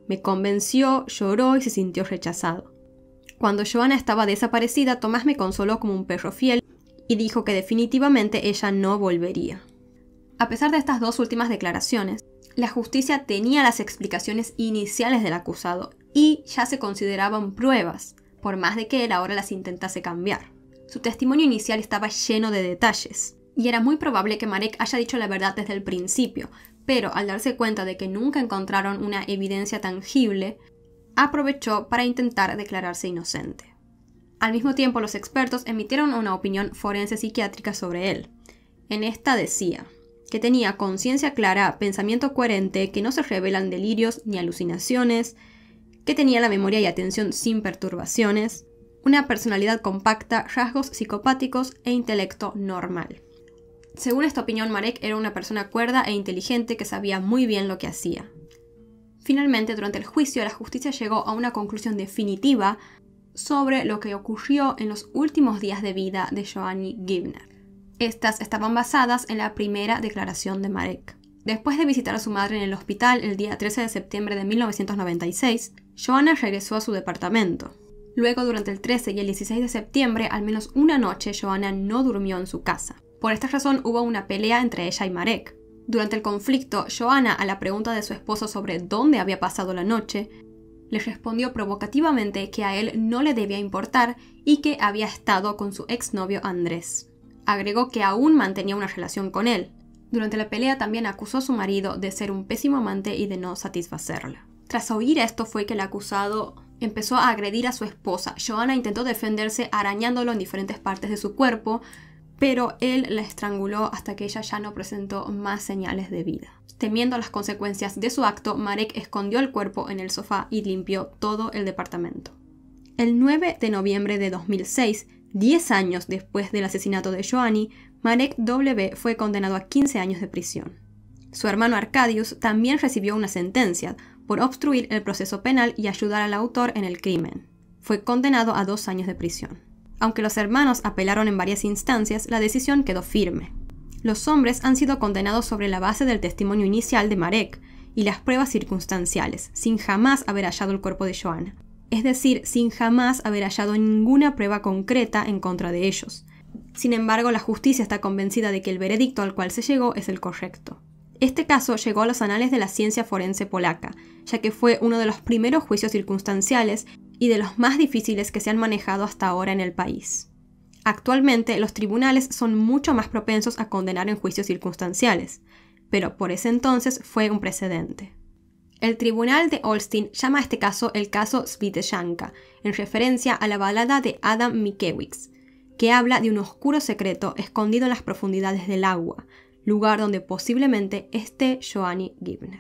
Speaker 1: Me convenció, lloró y se sintió rechazado. Cuando Joanna estaba desaparecida, Tomás me consoló como un perro fiel y dijo que definitivamente ella no volvería. A pesar de estas 2 últimas declaraciones, la justicia tenía las explicaciones iniciales del acusado y ya se consideraban pruebas, por más de que él ahora las intentase cambiar. Su testimonio inicial estaba lleno de detalles, y era muy probable que Marek haya dicho la verdad desde el principio, pero al darse cuenta de que nunca encontraron una evidencia tangible, aprovechó para intentar declararse inocente. Al mismo tiempo, los expertos emitieron una opinión forense psiquiátrica sobre él. En esta decía que tenía conciencia clara, pensamiento coherente, que no se revelan delirios ni alucinaciones, que tenía la memoria y atención sin perturbaciones, una personalidad compacta, rasgos psicopáticos e intelecto normal. Según esta opinión, Marek era una persona cuerda e inteligente que sabía muy bien lo que hacía. Finalmente, durante el juicio, la justicia llegó a una conclusión definitiva sobre lo que ocurrió en los últimos días de vida de Joanny Gibner. Estas estaban basadas en la primera declaración de Marek. Después de visitar a su madre en el hospital el día 13 de septiembre de 1996, Joanna regresó a su departamento. Luego, durante el 13 y el 16 de septiembre, al menos una noche, Joanna no durmió en su casa. Por esta razón hubo una pelea entre ella y Marek. Durante el conflicto, Joanna, a la pregunta de su esposo sobre dónde había pasado la noche, le respondió provocativamente que a él no le debía importar y que había estado con su exnovio Andrés. Agregó que aún mantenía una relación con él. Durante la pelea también acusó a su marido de ser un pésimo amante y de no satisfacerla. Tras oír esto fue que el acusado empezó a agredir a su esposa. Joanna intentó defenderse arañándolo en diferentes partes de su cuerpo, pero él la estranguló hasta que ella ya no presentó más señales de vida. Temiendo las consecuencias de su acto, Marek escondió el cuerpo en el sofá y limpió todo el departamento. El 9 de noviembre de 2006, 10 años después del asesinato de Joanny, Marek W. fue condenado a 15 años de prisión. Su hermano Arkadiusz también recibió una sentencia por obstruir el proceso penal y ayudar al autor en el crimen. Fue condenado a 2 años de prisión. Aunque los hermanos apelaron en varias instancias, la decisión quedó firme. Los hombres han sido condenados sobre la base del testimonio inicial de Marek y las pruebas circunstanciales, sin jamás haber hallado el cuerpo de Joanna. Es decir, sin jamás haber hallado ninguna prueba concreta en contra de ellos. Sin embargo, la justicia está convencida de que el veredicto al cual se llegó es el correcto. Este caso llegó a los anales de la ciencia forense polaca, ya que fue uno de los primeros juicios circunstanciales y de los más difíciles que se han manejado hasta ahora en el país. Actualmente, los tribunales son mucho más propensos a condenar en juicios circunstanciales, pero por ese entonces fue un precedente. El tribunal de Olsztyn llama a este caso el caso Svitashanka, en referencia a la balada de Adam Mickiewicz, que habla de un oscuro secreto escondido en las profundidades del agua, lugar donde posiblemente esté Joanny Gibner.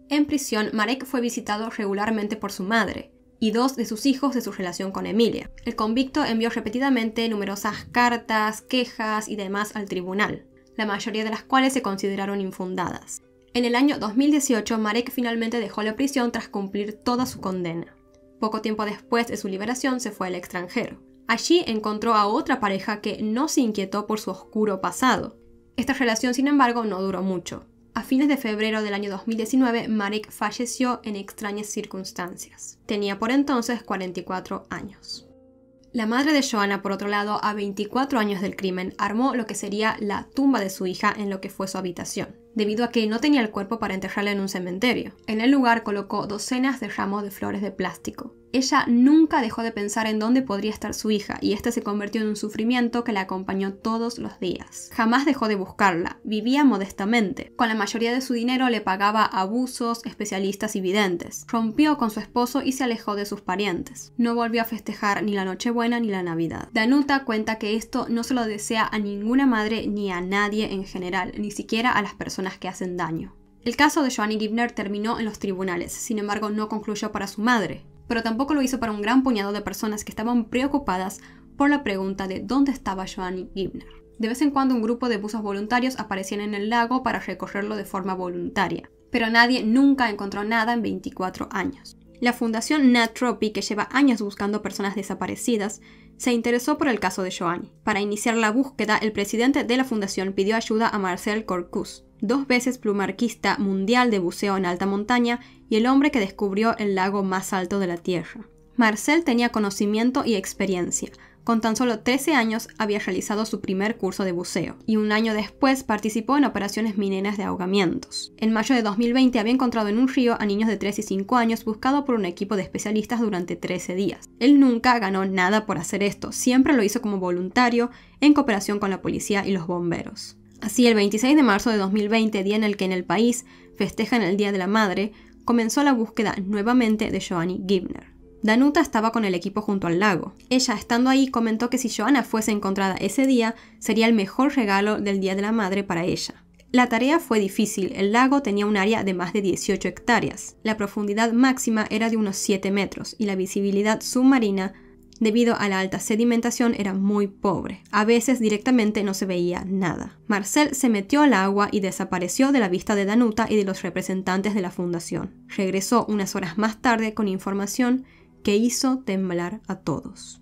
Speaker 1: En prisión, Marek fue visitado regularmente por su madre y 2 de sus hijos de su relación con Emilia. El convicto envió repetidamente numerosas cartas, quejas y demás al tribunal, la mayoría de las cuales se consideraron infundadas. En el año 2018, Marek finalmente dejó la prisión tras cumplir toda su condena. Poco tiempo después de su liberación se fue al extranjero. Allí encontró a otra pareja que no se inquietó por su oscuro pasado. Esta relación, sin embargo, no duró mucho. A fines de febrero del año 2019, Marek falleció en extrañas circunstancias. Tenía por entonces 44 años. La madre de Joanna, por otro lado, a 24 años del crimen, armó lo que sería la tumba de su hija en lo que fue su habitación, debido a que no tenía el cuerpo para enterrarla en un cementerio. En el lugar colocó docenas de ramos de flores de plástico. Ella nunca dejó de pensar en dónde podría estar su hija, y este se convirtió en un sufrimiento que la acompañó todos los días. Jamás dejó de buscarla, vivía modestamente. Con la mayoría de su dinero le pagaba abusos, especialistas y videntes. Rompió con su esposo y se alejó de sus parientes. No volvió a festejar ni la Nochebuena ni la Navidad. Danuta cuenta que esto no se lo desea a ninguna madre ni a nadie en general, ni siquiera a las personas que hacen daño. El caso de Joanny Gibner terminó en los tribunales, sin embargo no concluyó para su madre, pero tampoco lo hizo para un gran puñado de personas que estaban preocupadas por la pregunta de dónde estaba Joanny Gibner. De vez en cuando un grupo de buzos voluntarios aparecían en el lago para recorrerlo de forma voluntaria, pero nadie nunca encontró nada en 24 años. La fundación Nat Tropy, que lleva años buscando personas desaparecidas, se interesó por el caso de Joanny. Para iniciar la búsqueda, el presidente de la fundación pidió ayuda a Marcel Corcuz, 2 veces plumarquista mundial de buceo en alta montaña y el hombre que descubrió el lago más alto de la Tierra. Marcel tenía conocimiento y experiencia. Con tan solo 13 años había realizado su primer curso de buceo y un año después participó en operaciones mineras de ahogamientos. En mayo de 2020 había encontrado en un río a niños de 3 y 5 años buscado por un equipo de especialistas durante 13 días. Él nunca ganó nada por hacer esto, siempre lo hizo como voluntario en cooperación con la policía y los bomberos. Así, el 26 de marzo de 2020, día en el que en el país festejan el Día de la Madre, comenzó la búsqueda nuevamente de Joanny Gibner. Danuta estaba con el equipo junto al lago. Ella, estando ahí, comentó que si Joanna fuese encontrada ese día, sería el mejor regalo del Día de la Madre para ella. La tarea fue difícil. El lago tenía un área de más de 18 hectáreas. La profundidad máxima era de unos 7 metros y la visibilidad submarina, debido a la alta sedimentación, era muy pobre. A veces directamente no se veía nada. Marcel se metió al agua y desapareció de la vista de Danuta y de los representantes de la fundación. Regresó unas horas más tarde con información que hizo temblar a todos.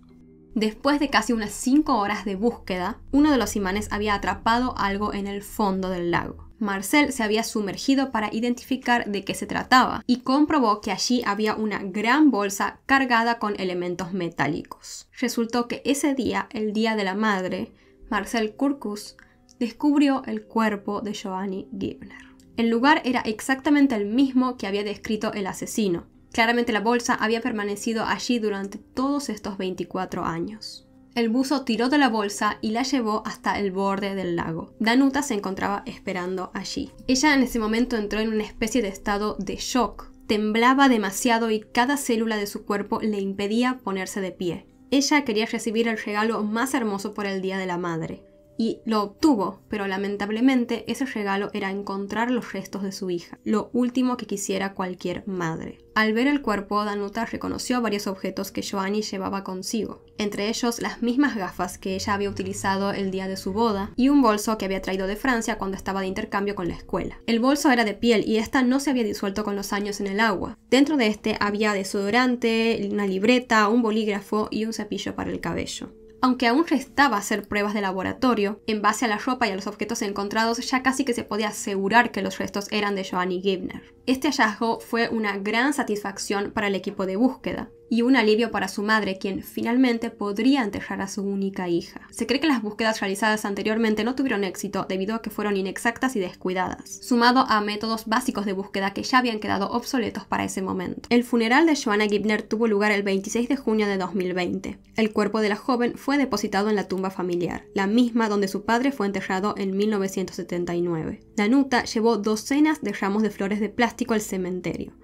Speaker 1: Después de casi unas 5 horas de búsqueda, uno de los imanes había atrapado algo en el fondo del lago. Marcel se había sumergido para identificar de qué se trataba y comprobó que allí había una gran bolsa cargada con elementos metálicos. Resultó que ese día, el Día de la Madre, Marcel Corcuz descubrió el cuerpo de Joanny Gibner. El lugar era exactamente el mismo que había descrito el asesino. Claramente la bolsa había permanecido allí durante todos estos 24 años. El buzo tiró de la bolsa y la llevó hasta el borde del lago. Danuta se encontraba esperando allí. Ella en ese momento entró en una especie de estado de shock. Temblaba demasiado y cada célula de su cuerpo le impedía ponerse de pie. Ella quería recibir el regalo más hermoso por el Día de la Madre. Y lo obtuvo, pero lamentablemente ese regalo era encontrar los restos de su hija, lo último que quisiera cualquier madre. Al ver el cuerpo, Danuta reconoció varios objetos que Joanny llevaba consigo, entre ellos las mismas gafas que ella había utilizado el día de su boda y un bolso que había traído de Francia cuando estaba de intercambio con la escuela. El bolso era de piel y esta no se había disuelto con los años en el agua. Dentro de este había desodorante, una libreta, un bolígrafo y un cepillo para el cabello. Aunque aún restaba hacer pruebas de laboratorio, en base a la ropa y a los objetos encontrados ya casi que se podía asegurar que los restos eran de Joanny Gibner. Este hallazgo fue una gran satisfacción para el equipo de búsqueda y un alivio para su madre, quien finalmente podría enterrar a su única hija. Se cree que las búsquedas realizadas anteriormente no tuvieron éxito debido a que fueron inexactas y descuidadas, sumado a métodos básicos de búsqueda que ya habían quedado obsoletos para ese momento. El funeral de Joanna Gibner tuvo lugar el 26 de junio de 2020. El cuerpo de la joven fue depositado en la tumba familiar, la misma donde su padre fue enterrado en 1979. Danuta llevó docenas de ramos de flores de plástico al cementerio,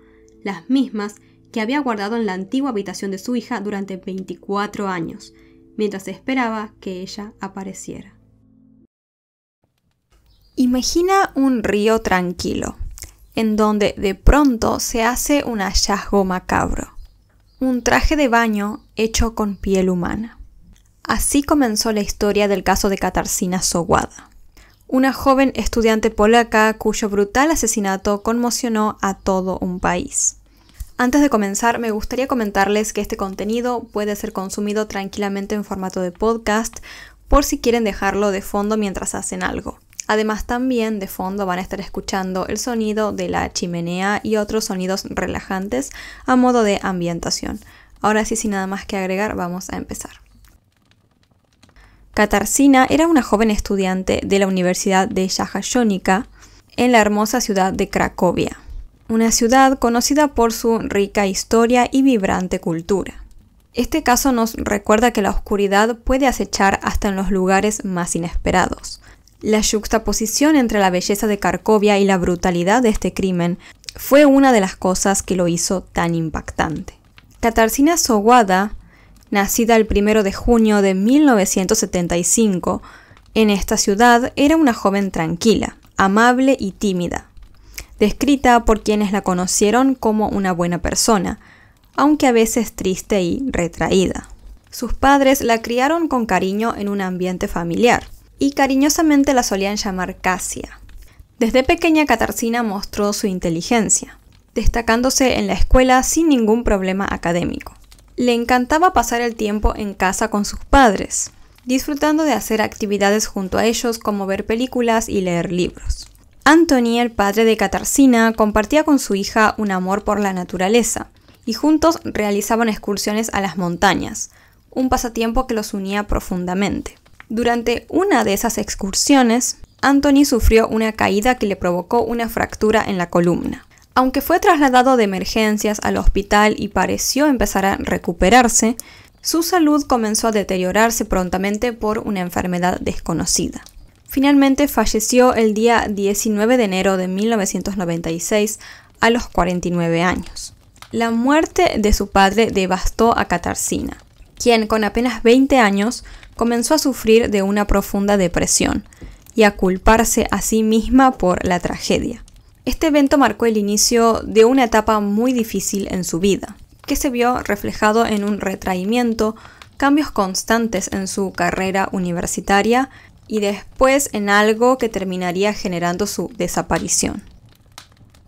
Speaker 1: las mismas que había guardado en la antigua habitación de su hija durante 24 años, mientras esperaba que ella apareciera.
Speaker 2: Imagina un río tranquilo, en donde de pronto se hace un hallazgo macabro, un traje de baño hecho con piel humana. Así comenzó la historia del caso de Katarzyna Sowada, una joven estudiante polaca cuyo brutal asesinato conmocionó a todo un país. Antes de comenzar, me gustaría comentarles que este contenido puede ser consumido tranquilamente en formato de podcast por si quieren dejarlo de fondo mientras hacen algo. Además, también de fondo van a estar escuchando el sonido de la chimenea y otros sonidos relajantes a modo de ambientación. Ahora sí, sin nada más que agregar, vamos a empezar. Katarzyna era una joven estudiante de la Universidad de Jagiellonica en la hermosa ciudad de Cracovia, una ciudad conocida por su rica historia y vibrante cultura. Este caso nos recuerda que la oscuridad puede acechar hasta en los lugares más inesperados. La yuxtaposición entre la belleza de Cracovia y la brutalidad de este crimen fue una de las cosas que lo hizo tan impactante. Katarzyna Sowada, nacida el 1 de junio de 1975, en esta ciudad era una joven tranquila, amable y tímida, descrita por quienes la conocieron como una buena persona, aunque a veces triste y retraída. Sus padres la criaron con cariño en un ambiente familiar, y cariñosamente la solían llamar Kasia. Desde pequeña Katarzyna mostró su inteligencia, destacándose en la escuela sin ningún problema académico. Le encantaba pasar el tiempo en casa con sus padres, disfrutando de hacer actividades junto a ellos como ver películas y leer libros. Anthony, el padre de Katarzyna, compartía con su hija un amor por la naturaleza y juntos realizaban excursiones a las montañas, un pasatiempo que los unía profundamente. Durante una de esas excursiones, Anthony sufrió una caída que le provocó una fractura en la columna. Aunque fue trasladado de emergencias al hospital y pareció empezar a recuperarse, su salud comenzó a deteriorarse prontamente por una enfermedad desconocida. Finalmente falleció el día 19 de enero de 1996 a los 49 años. La muerte de su padre devastó a Katarzyna, quien con apenas 20 años comenzó a sufrir de una profunda depresión y a culparse a sí misma por la tragedia. Este evento marcó el inicio de una etapa muy difícil en su vida, que se vio reflejado en un retraimiento, cambios constantes en su carrera universitaria y después en algo que terminaría generando su desaparición.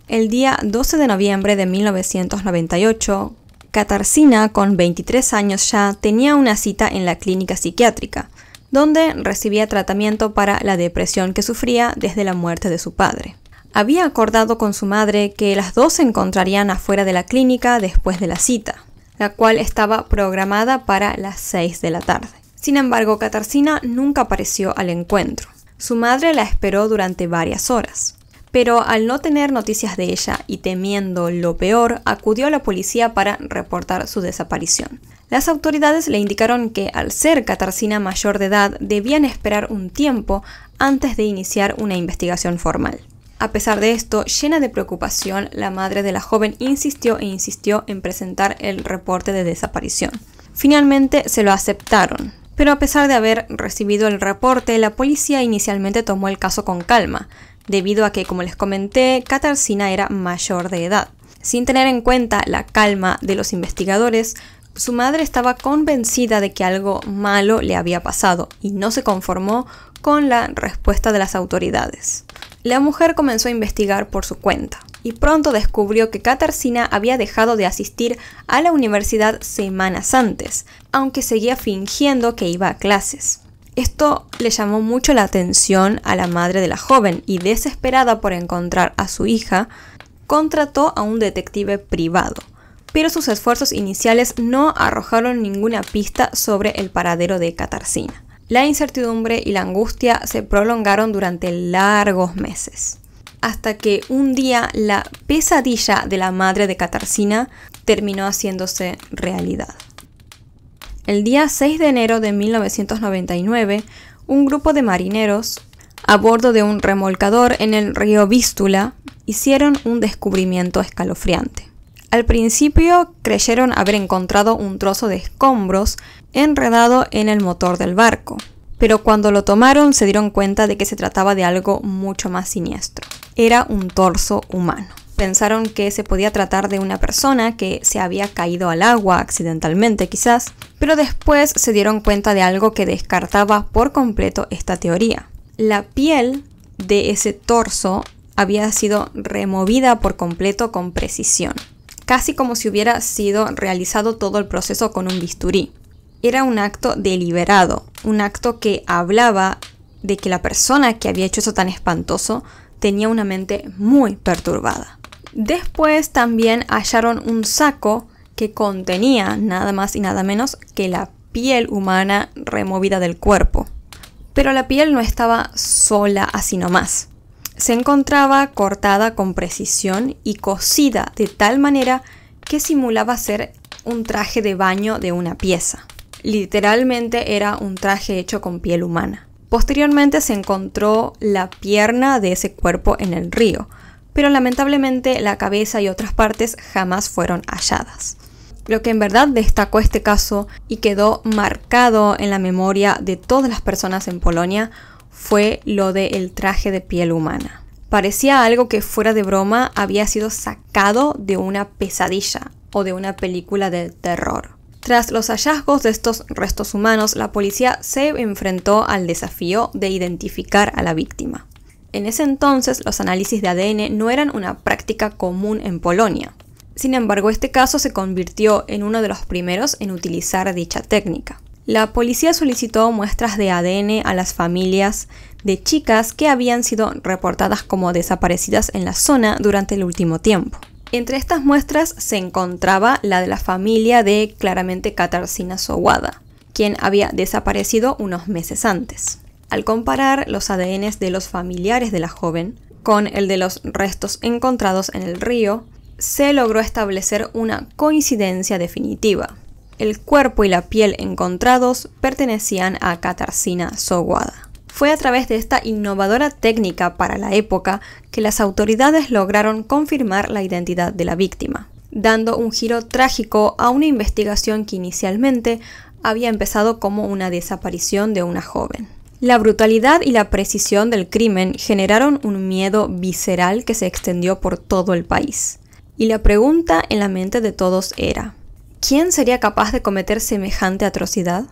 Speaker 2: El día 12 de noviembre de 1998, Katarzyna, con 23 años ya, tenía una cita en la clínica psiquiátrica, donde recibía tratamiento para la depresión que sufría desde la muerte de su padre. Había acordado con su madre que las dos se encontrarían afuera de la clínica después de la cita, la cual estaba programada para las 6 de la tarde. Sin embargo, Katarzyna nunca apareció al encuentro. Su madre la esperó durante varias horas, pero al no tener noticias de ella y temiendo lo peor, acudió a la policía para reportar su desaparición. Las autoridades le indicaron que, al ser Katarzyna mayor de edad, debían esperar un tiempo antes de iniciar una investigación formal. A pesar de esto, llena de preocupación, la madre de la joven insistió en presentar el reporte de desaparición. Finalmente se lo aceptaron, pero a pesar de haber recibido el reporte, la policía inicialmente tomó el caso con calma, debido a que, como les comenté, Katarzyna era mayor de edad. Sin tener en cuenta la calma de los investigadores, su madre estaba convencida de que algo malo le había pasado y no se conformó con la respuesta de las autoridades. La mujer comenzó a investigar por su cuenta. y pronto descubrió que Katarzyna había dejado de asistir a la universidad semanas antes, aunque seguía fingiendo que iba a clases. Esto le llamó mucho la atención a la madre de la joven y, desesperada por encontrar a su hija, contrató a un detective privado, pero sus esfuerzos iniciales no arrojaron ninguna pista sobre el paradero de Katarzyna. La incertidumbre y la angustia se prolongaron durante largos meses, hasta que un día la pesadilla de la madre de Katarzyna terminó haciéndose realidad. El día 6 de enero de 1999, un grupo de marineros, a bordo de un remolcador en el río Vístula, hicieron un descubrimiento escalofriante. Al principio creyeron haber encontrado un trozo de escombros enredado en el motor del barco, pero cuando lo tomaron se dieron cuenta de que se trataba de algo mucho más siniestro. Era un torso humano. Pensaron que se podía tratar de una persona que se había caído al agua accidentalmente quizás, pero después se dieron cuenta de algo que descartaba por completo esta teoría. La piel de ese torso había sido removida por completo con precisión, casi como si hubiera sido realizado todo el proceso con un bisturí. Era un acto deliberado, un acto que hablaba de que la persona que había hecho eso tan espantoso tenía una mente muy perturbada. Después también hallaron un saco que contenía nada más y nada menos que la piel humana removida del cuerpo. Pero la piel no estaba sola así nomás. Se encontraba cortada con precisión y cosida de tal manera que simulaba ser un traje de baño de una pieza. Literalmente era un traje hecho con piel humana. Posteriormente se encontró la pierna de ese cuerpo en el río, pero lamentablemente la cabeza y otras partes jamás fueron halladas. Lo que en verdad destacó este caso y quedó marcado en la memoria de todas las personas en Polonia fue lo del traje de piel humana. Parecía algo que, fuera de broma, había sido sacado de una pesadilla o de una película de terror. Tras los hallazgos de estos restos humanos, la policía se enfrentó al desafío de identificar a la víctima. En ese entonces, los análisis de ADN no eran una práctica común en Polonia. Sin embargo, este caso se convirtió en uno de los primeros en utilizar dicha técnica. La policía solicitó muestras de ADN a las familias de chicas que habían sido reportadas como desaparecidas en la zona durante el último tiempo. Entre estas muestras se encontraba la de la familia de claramente Katarzyna Sowada, quien había desaparecido unos meses antes. Al comparar los ADNs de los familiares de la joven con el de los restos encontrados en el río, se logró establecer una coincidencia definitiva. El cuerpo y la piel encontrados pertenecían a Katarzyna Sowada. Fue a través de esta innovadora técnica para la época que las autoridades lograron confirmar la identidad de la víctima, dando un giro trágico a una investigación que inicialmente había empezado como una desaparición de una joven. La brutalidad y la precisión del crimen generaron un miedo visceral que se extendió por todo el país. Y la pregunta en la mente de todos era: ¿quién sería capaz de cometer semejante atrocidad?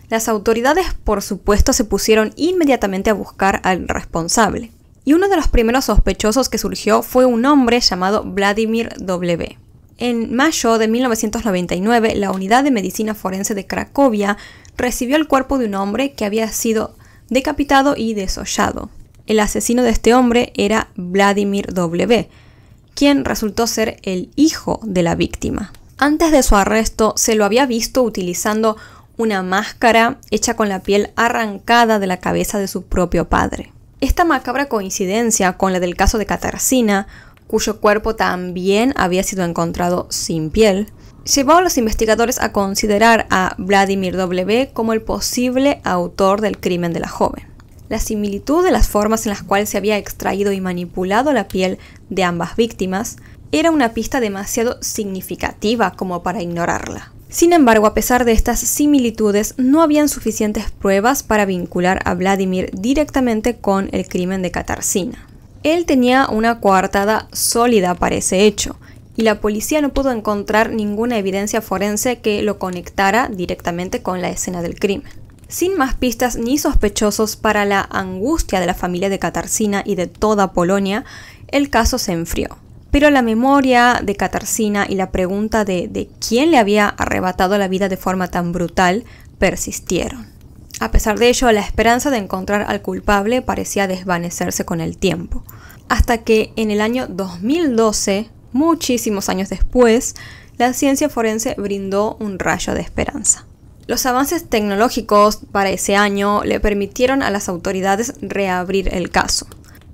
Speaker 2: Las autoridades, por supuesto, se pusieron inmediatamente a buscar al responsable. Y uno de los primeros sospechosos que surgió fue un hombre llamado Vladimir W. En mayo de 1999, la Unidad de Medicina Forense de Cracovia recibió el cuerpo de un hombre que había sido decapitado y desollado. El asesino de este hombre era Vladimir W., quien resultó ser el hijo de la víctima. Antes de su arresto, se lo había visto utilizando una máscara hecha con la piel arrancada de la cabeza de su propio padre. Esta macabra coincidencia con la del caso de Katarzyna, cuyo cuerpo también había sido encontrado sin piel, llevó a los investigadores a considerar a Vladimir W. como el posible autor del crimen de la joven. La similitud de las formas en las cuales se había extraído y manipulado la piel de ambas víctimas era una pista demasiado significativa como para ignorarla. Sin embargo, a pesar de estas similitudes, no habían suficientes pruebas para vincular a Vladimir directamente con el crimen de Katarzyna. Él tenía una coartada sólida para ese hecho, y la policía no pudo encontrar ninguna evidencia forense que lo conectara directamente con la escena del crimen. Sin más pistas ni sospechosos para la angustia de la familia de Katarzyna y de toda Polonia, el caso se enfrió. Pero la memoria de Katarzyna y la pregunta de quién le había arrebatado la vida de forma tan brutal persistieron. A pesar de ello, la esperanza de encontrar al culpable parecía desvanecerse con el tiempo. Hasta que en el año 2012, muchísimos años después, la ciencia forense brindó un rayo de esperanza. Los avances tecnológicos para ese año le permitieron a las autoridades reabrir el caso.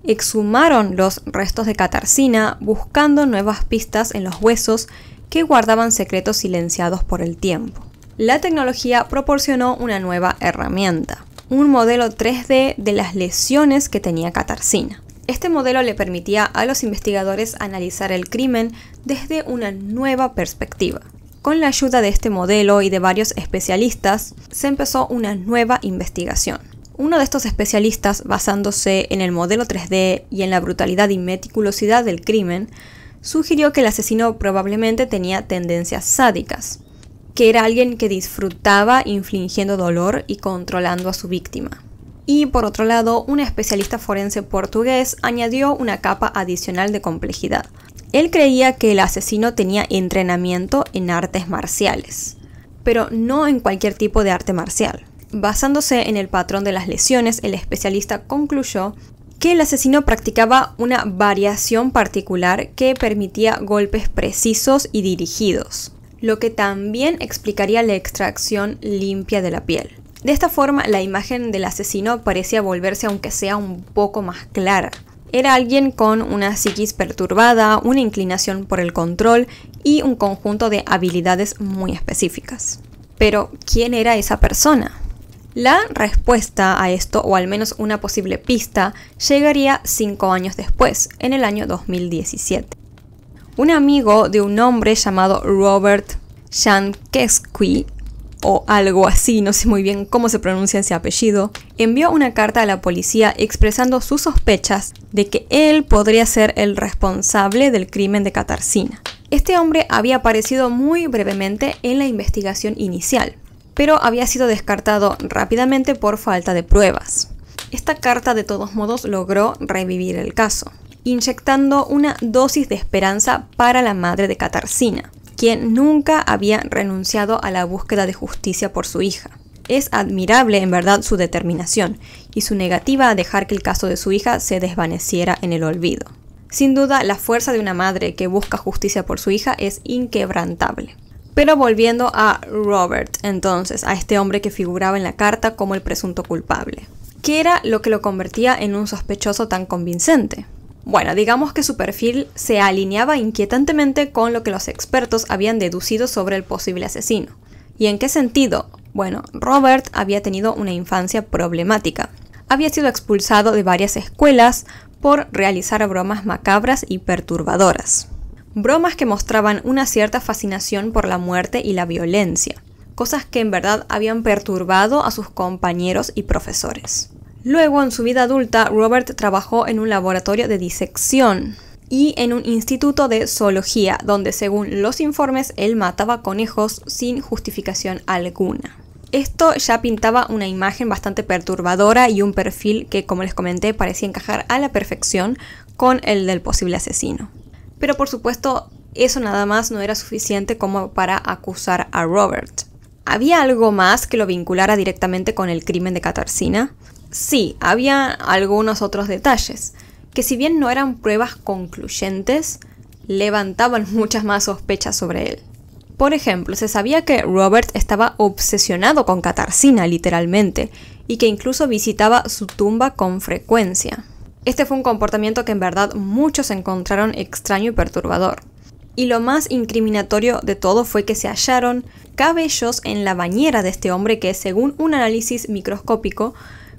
Speaker 2: Exhumaron los restos de Katarzyna buscando nuevas pistas en los huesos que guardaban secretos silenciados por el tiempo. La tecnología proporcionó una nueva herramienta, un modelo 3D de las lesiones que tenía Katarzyna. Este modelo le permitía a los investigadores analizar el crimen desde una nueva perspectiva. Con la ayuda de este modelo y de varios especialistas, se empezó una nueva investigación. Uno de estos especialistas, basándose en el modelo 3D y en la brutalidad y meticulosidad del crimen, sugirió que el asesino probablemente tenía tendencias sádicas, que era alguien que disfrutaba infligiendo dolor y controlando a su víctima. Y por otro lado, un especialista forense portugués añadió una capa adicional de complejidad. Él creía que el asesino tenía entrenamiento en artes marciales, pero no en cualquier tipo de arte marcial. Basándose en el patrón de las lesiones, el especialista concluyó que el asesino practicaba una variación particular que permitía golpes precisos y dirigidos, lo que también explicaría la extracción limpia de la piel. De esta forma, la imagen del asesino parecía volverse aunque sea un poco más clara. Era alguien con una psiquis perturbada, una inclinación por el control y un conjunto de habilidades muy específicas. Pero, ¿quién era esa persona? La respuesta a esto, o al menos una posible pista, llegaría 5 años después, en el año 2017. Un amigo de un hombre llamado Robert Jankewski, o algo así, no sé muy bien cómo se pronuncia ese apellido, envió una carta a la policía expresando sus sospechas de que él podría ser el responsable del crimen de Katarzyna. Este hombre había aparecido muy brevemente en la investigación inicial, pero había sido descartado rápidamente por falta de pruebas. Esta carta de todos modos logró revivir el caso, inyectando una dosis de esperanza para la madre de Katarzyna, quien nunca había renunciado a la búsqueda de justicia por su hija. Es admirable en verdad su determinación y su negativa a dejar que el caso de su hija se desvaneciera en el olvido. Sin duda, la fuerza de una madre que busca justicia por su hija es inquebrantable. Pero volviendo a Robert, entonces, a este hombre que figuraba en la carta como el presunto culpable. ¿Qué era lo que lo convertía en un sospechoso tan convincente? Bueno, digamos que su perfil se alineaba inquietantemente con lo que los expertos habían deducido sobre el posible asesino. ¿Y en qué sentido? Bueno, Robert había tenido una infancia problemática. Había sido expulsado de varias escuelas por realizar bromas macabras y perturbadoras. Bromas que mostraban una cierta fascinación por la muerte y la violencia, cosas que en verdad habían perturbado a sus compañeros y profesores. Luego, en su vida adulta, Robert trabajó en un laboratorio de disección y en un instituto de zoología, donde según los informes él mataba conejos sin justificación alguna. Esto ya pintaba una imagen bastante perturbadora y un perfil que, como les comenté, parecía encajar a la perfección con el del posible asesino. Pero por supuesto, eso nada más no era suficiente como para acusar a Robert. ¿Había algo más que lo vinculara directamente con el crimen de Katarzyna? Sí, había algunos otros detalles, que si bien no eran pruebas concluyentes, levantaban muchas más sospechas sobre él. Por ejemplo, se sabía que Robert estaba obsesionado con Katarzyna, literalmente, y que incluso visitaba su tumba con frecuencia. Este fue un comportamiento que en verdad muchos encontraron extraño y perturbador. Y lo más incriminatorio de todo fue que se hallaron cabellos en la bañera de este hombre que, según un análisis microscópico,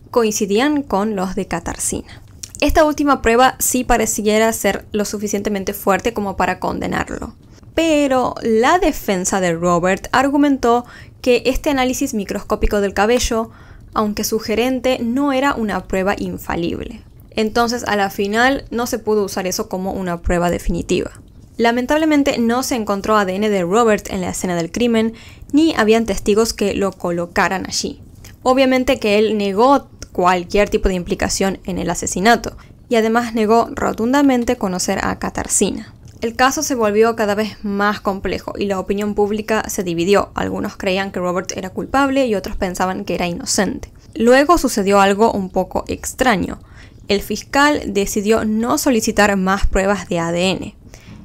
Speaker 2: coincidían con los de Katarzyna. Esta última prueba sí pareciera ser lo suficientemente fuerte como para condenarlo. Pero la defensa de Robert argumentó que este análisis microscópico del cabello, aunque sugerente, no era una prueba infalible. Entonces, a la final, no se pudo usar eso como una prueba definitiva. Lamentablemente, no se encontró ADN de Robert en la escena del crimen, ni habían testigos que lo colocaran allí. Obviamente que él negó cualquier tipo de implicación en el asesinato, y además negó rotundamente conocer a Katarzyna. El caso se volvió cada vez más complejo y la opinión pública se dividió. Algunos creían que Robert era culpable y otros pensaban que era inocente. Luego sucedió algo un poco extraño. El fiscal decidió no solicitar más pruebas de ADN.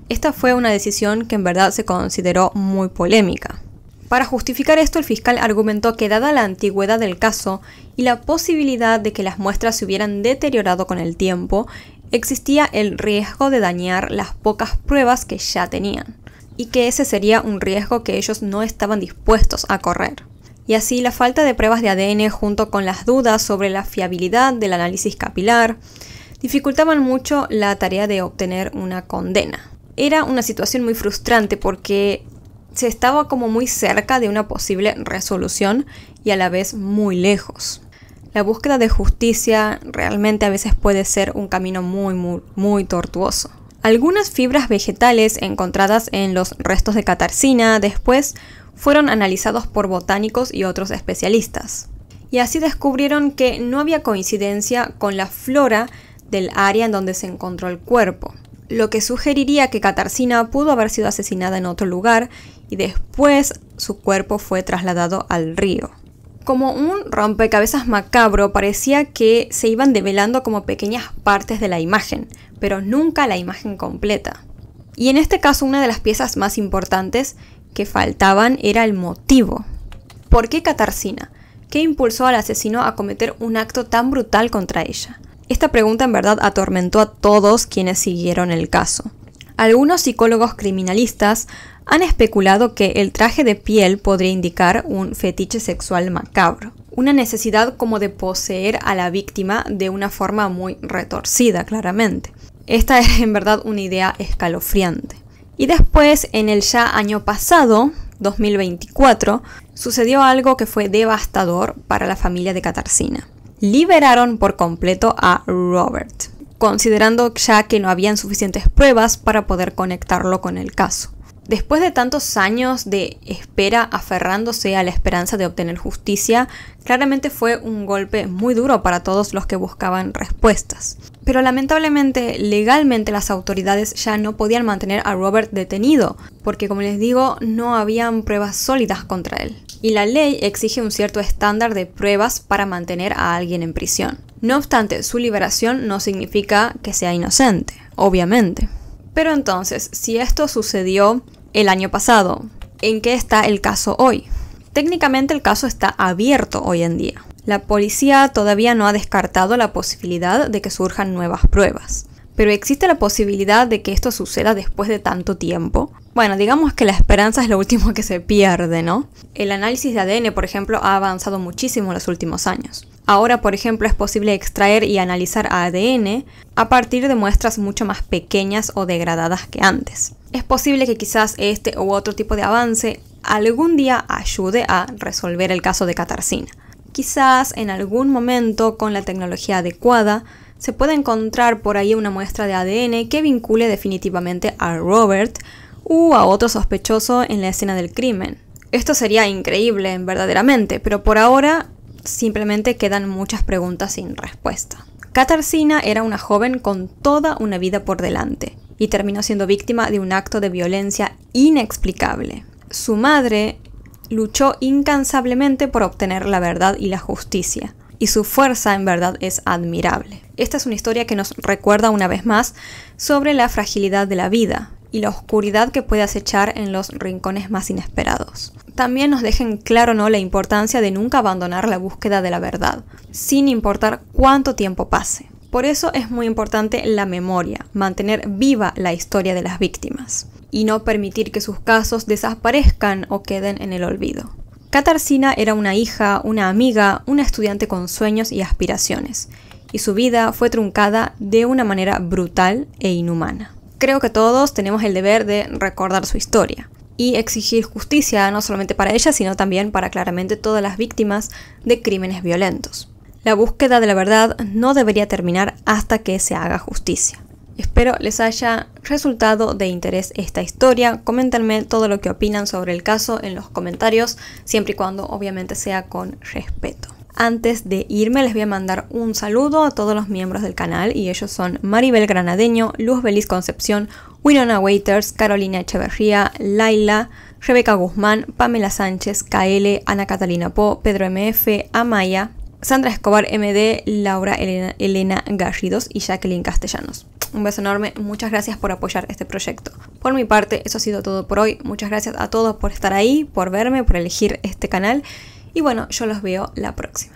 Speaker 2: Esta fue una decisión que en verdad se consideró muy polémica. Para justificar esto, el fiscal argumentó que dada la antigüedad del caso y la posibilidad de que las muestras se hubieran deteriorado con el tiempo, existía el riesgo de dañar las pocas pruebas que ya tenían, y que ese sería un riesgo que ellos no estaban dispuestos a correr. Y así la falta de pruebas de ADN junto con las dudas sobre la fiabilidad del análisis capilar dificultaban mucho la tarea de obtener una condena. Era una situación muy frustrante porque se estaba como muy cerca de una posible resolución y a la vez muy lejos. La búsqueda de justicia realmente a veces puede ser un camino muy tortuoso. Algunas fibras vegetales encontradas en los restos de Katarzyna después fueron analizados por botánicos y otros especialistas. Y así descubrieron que no había coincidencia con la flora del área en donde se encontró el cuerpo, lo que sugeriría que Katarzyna pudo haber sido asesinada en otro lugar y después su cuerpo fue trasladado al río. Como un rompecabezas macabro, parecía que se iban develando como pequeñas partes de la imagen, pero nunca la imagen completa. Y en este caso, una de las piezas más importantes que faltaban era el motivo. ¿Por qué Katarzyna? ¿Qué impulsó al asesino a cometer un acto tan brutal contra ella? Esta pregunta en verdad atormentó a todos quienes siguieron el caso. Algunos psicólogos criminalistas han especulado que el traje de piel podría indicar un fetiche sexual macabro, una necesidad como de poseer a la víctima de una forma muy retorcida, claramente. Esta es en verdad una idea escalofriante. Y después, en el ya año pasado, 2024, sucedió algo que fue devastador para la familia de Katarzyna. Liberaron por completo a Robert, considerando ya que no habían suficientes pruebas para poder conectarlo con el caso. Después de tantos años de espera aferrándose a la esperanza de obtener justicia, claramente fue un golpe muy duro para todos los que buscaban respuestas. Pero lamentablemente, legalmente las autoridades ya no podían mantener a Robert detenido, porque como les digo, no habían pruebas sólidas contra él. Y la ley exige un cierto estándar de pruebas para mantener a alguien en prisión. No obstante, su liberación no significa que sea inocente, obviamente. Pero entonces, si esto sucedió el año pasado, ¿en qué está el caso hoy? Técnicamente el caso está abierto hoy en día. La policía todavía no ha descartado la posibilidad de que surjan nuevas pruebas. Pero ¿existe la posibilidad de que esto suceda después de tanto tiempo? Bueno, digamos que la esperanza es lo último que se pierde, ¿no? El análisis de ADN, por ejemplo, ha avanzado muchísimo en los últimos años. Ahora, por ejemplo, es posible extraer y analizar ADN a partir de muestras mucho más pequeñas o degradadas que antes. Es posible que quizás este u otro tipo de avance algún día ayude a resolver el caso de Katarzyna. Quizás en algún momento, con la tecnología adecuada, se pueda encontrar por ahí una muestra de ADN que vincule definitivamente a Robert u a otro sospechoso en la escena del crimen. Esto sería increíble, verdaderamente, pero por ahora simplemente quedan muchas preguntas sin respuesta. Katarzyna era una joven con toda una vida por delante y terminó siendo víctima de un acto de violencia inexplicable. Su madre luchó incansablemente por obtener la verdad y la justicia, y su fuerza en verdad es admirable. Esta es una historia que nos recuerda una vez más sobre la fragilidad de la vida y la oscuridad que puede acechar en los rincones más inesperados. También nos deja en claro, ¿no?, la importancia de nunca abandonar la búsqueda de la verdad, sin importar cuánto tiempo pase. Por eso es muy importante la memoria, mantener viva la historia de las víctimas y no permitir que sus casos desaparezcan o queden en el olvido. Katarzyna era una hija, una amiga, una estudiante con sueños y aspiraciones, y su vida fue truncada de una manera brutal e inhumana. Creo que todos tenemos el deber de recordar su historia y exigir justicia no solamente para ella, sino también para claramente todas las víctimas de crímenes violentos. La búsqueda de la verdad no debería terminar hasta que se haga justicia. Espero les haya resultado de interés esta historia. Coméntenme todo lo que opinan sobre el caso en los comentarios, siempre y cuando obviamente sea con respeto. Antes de irme les voy a mandar un saludo a todos los miembros del canal y ellos son Maribel Granadeño, Luz Belis Concepción, Winona Waiters, Carolina Echeverría, Laila, Rebeca Guzmán, Pamela Sánchez, KL, Ana Catalina Po, Pedro MF, Amaya, Sandra Escobar MD, Laura Elena Garridos y Jacqueline Castellanos. Un beso enorme, muchas gracias por apoyar este proyecto. Por mi parte, eso ha sido todo por hoy. Muchas gracias a todos por estar ahí, por verme, por elegir este canal. Y bueno, yo los veo la próxima.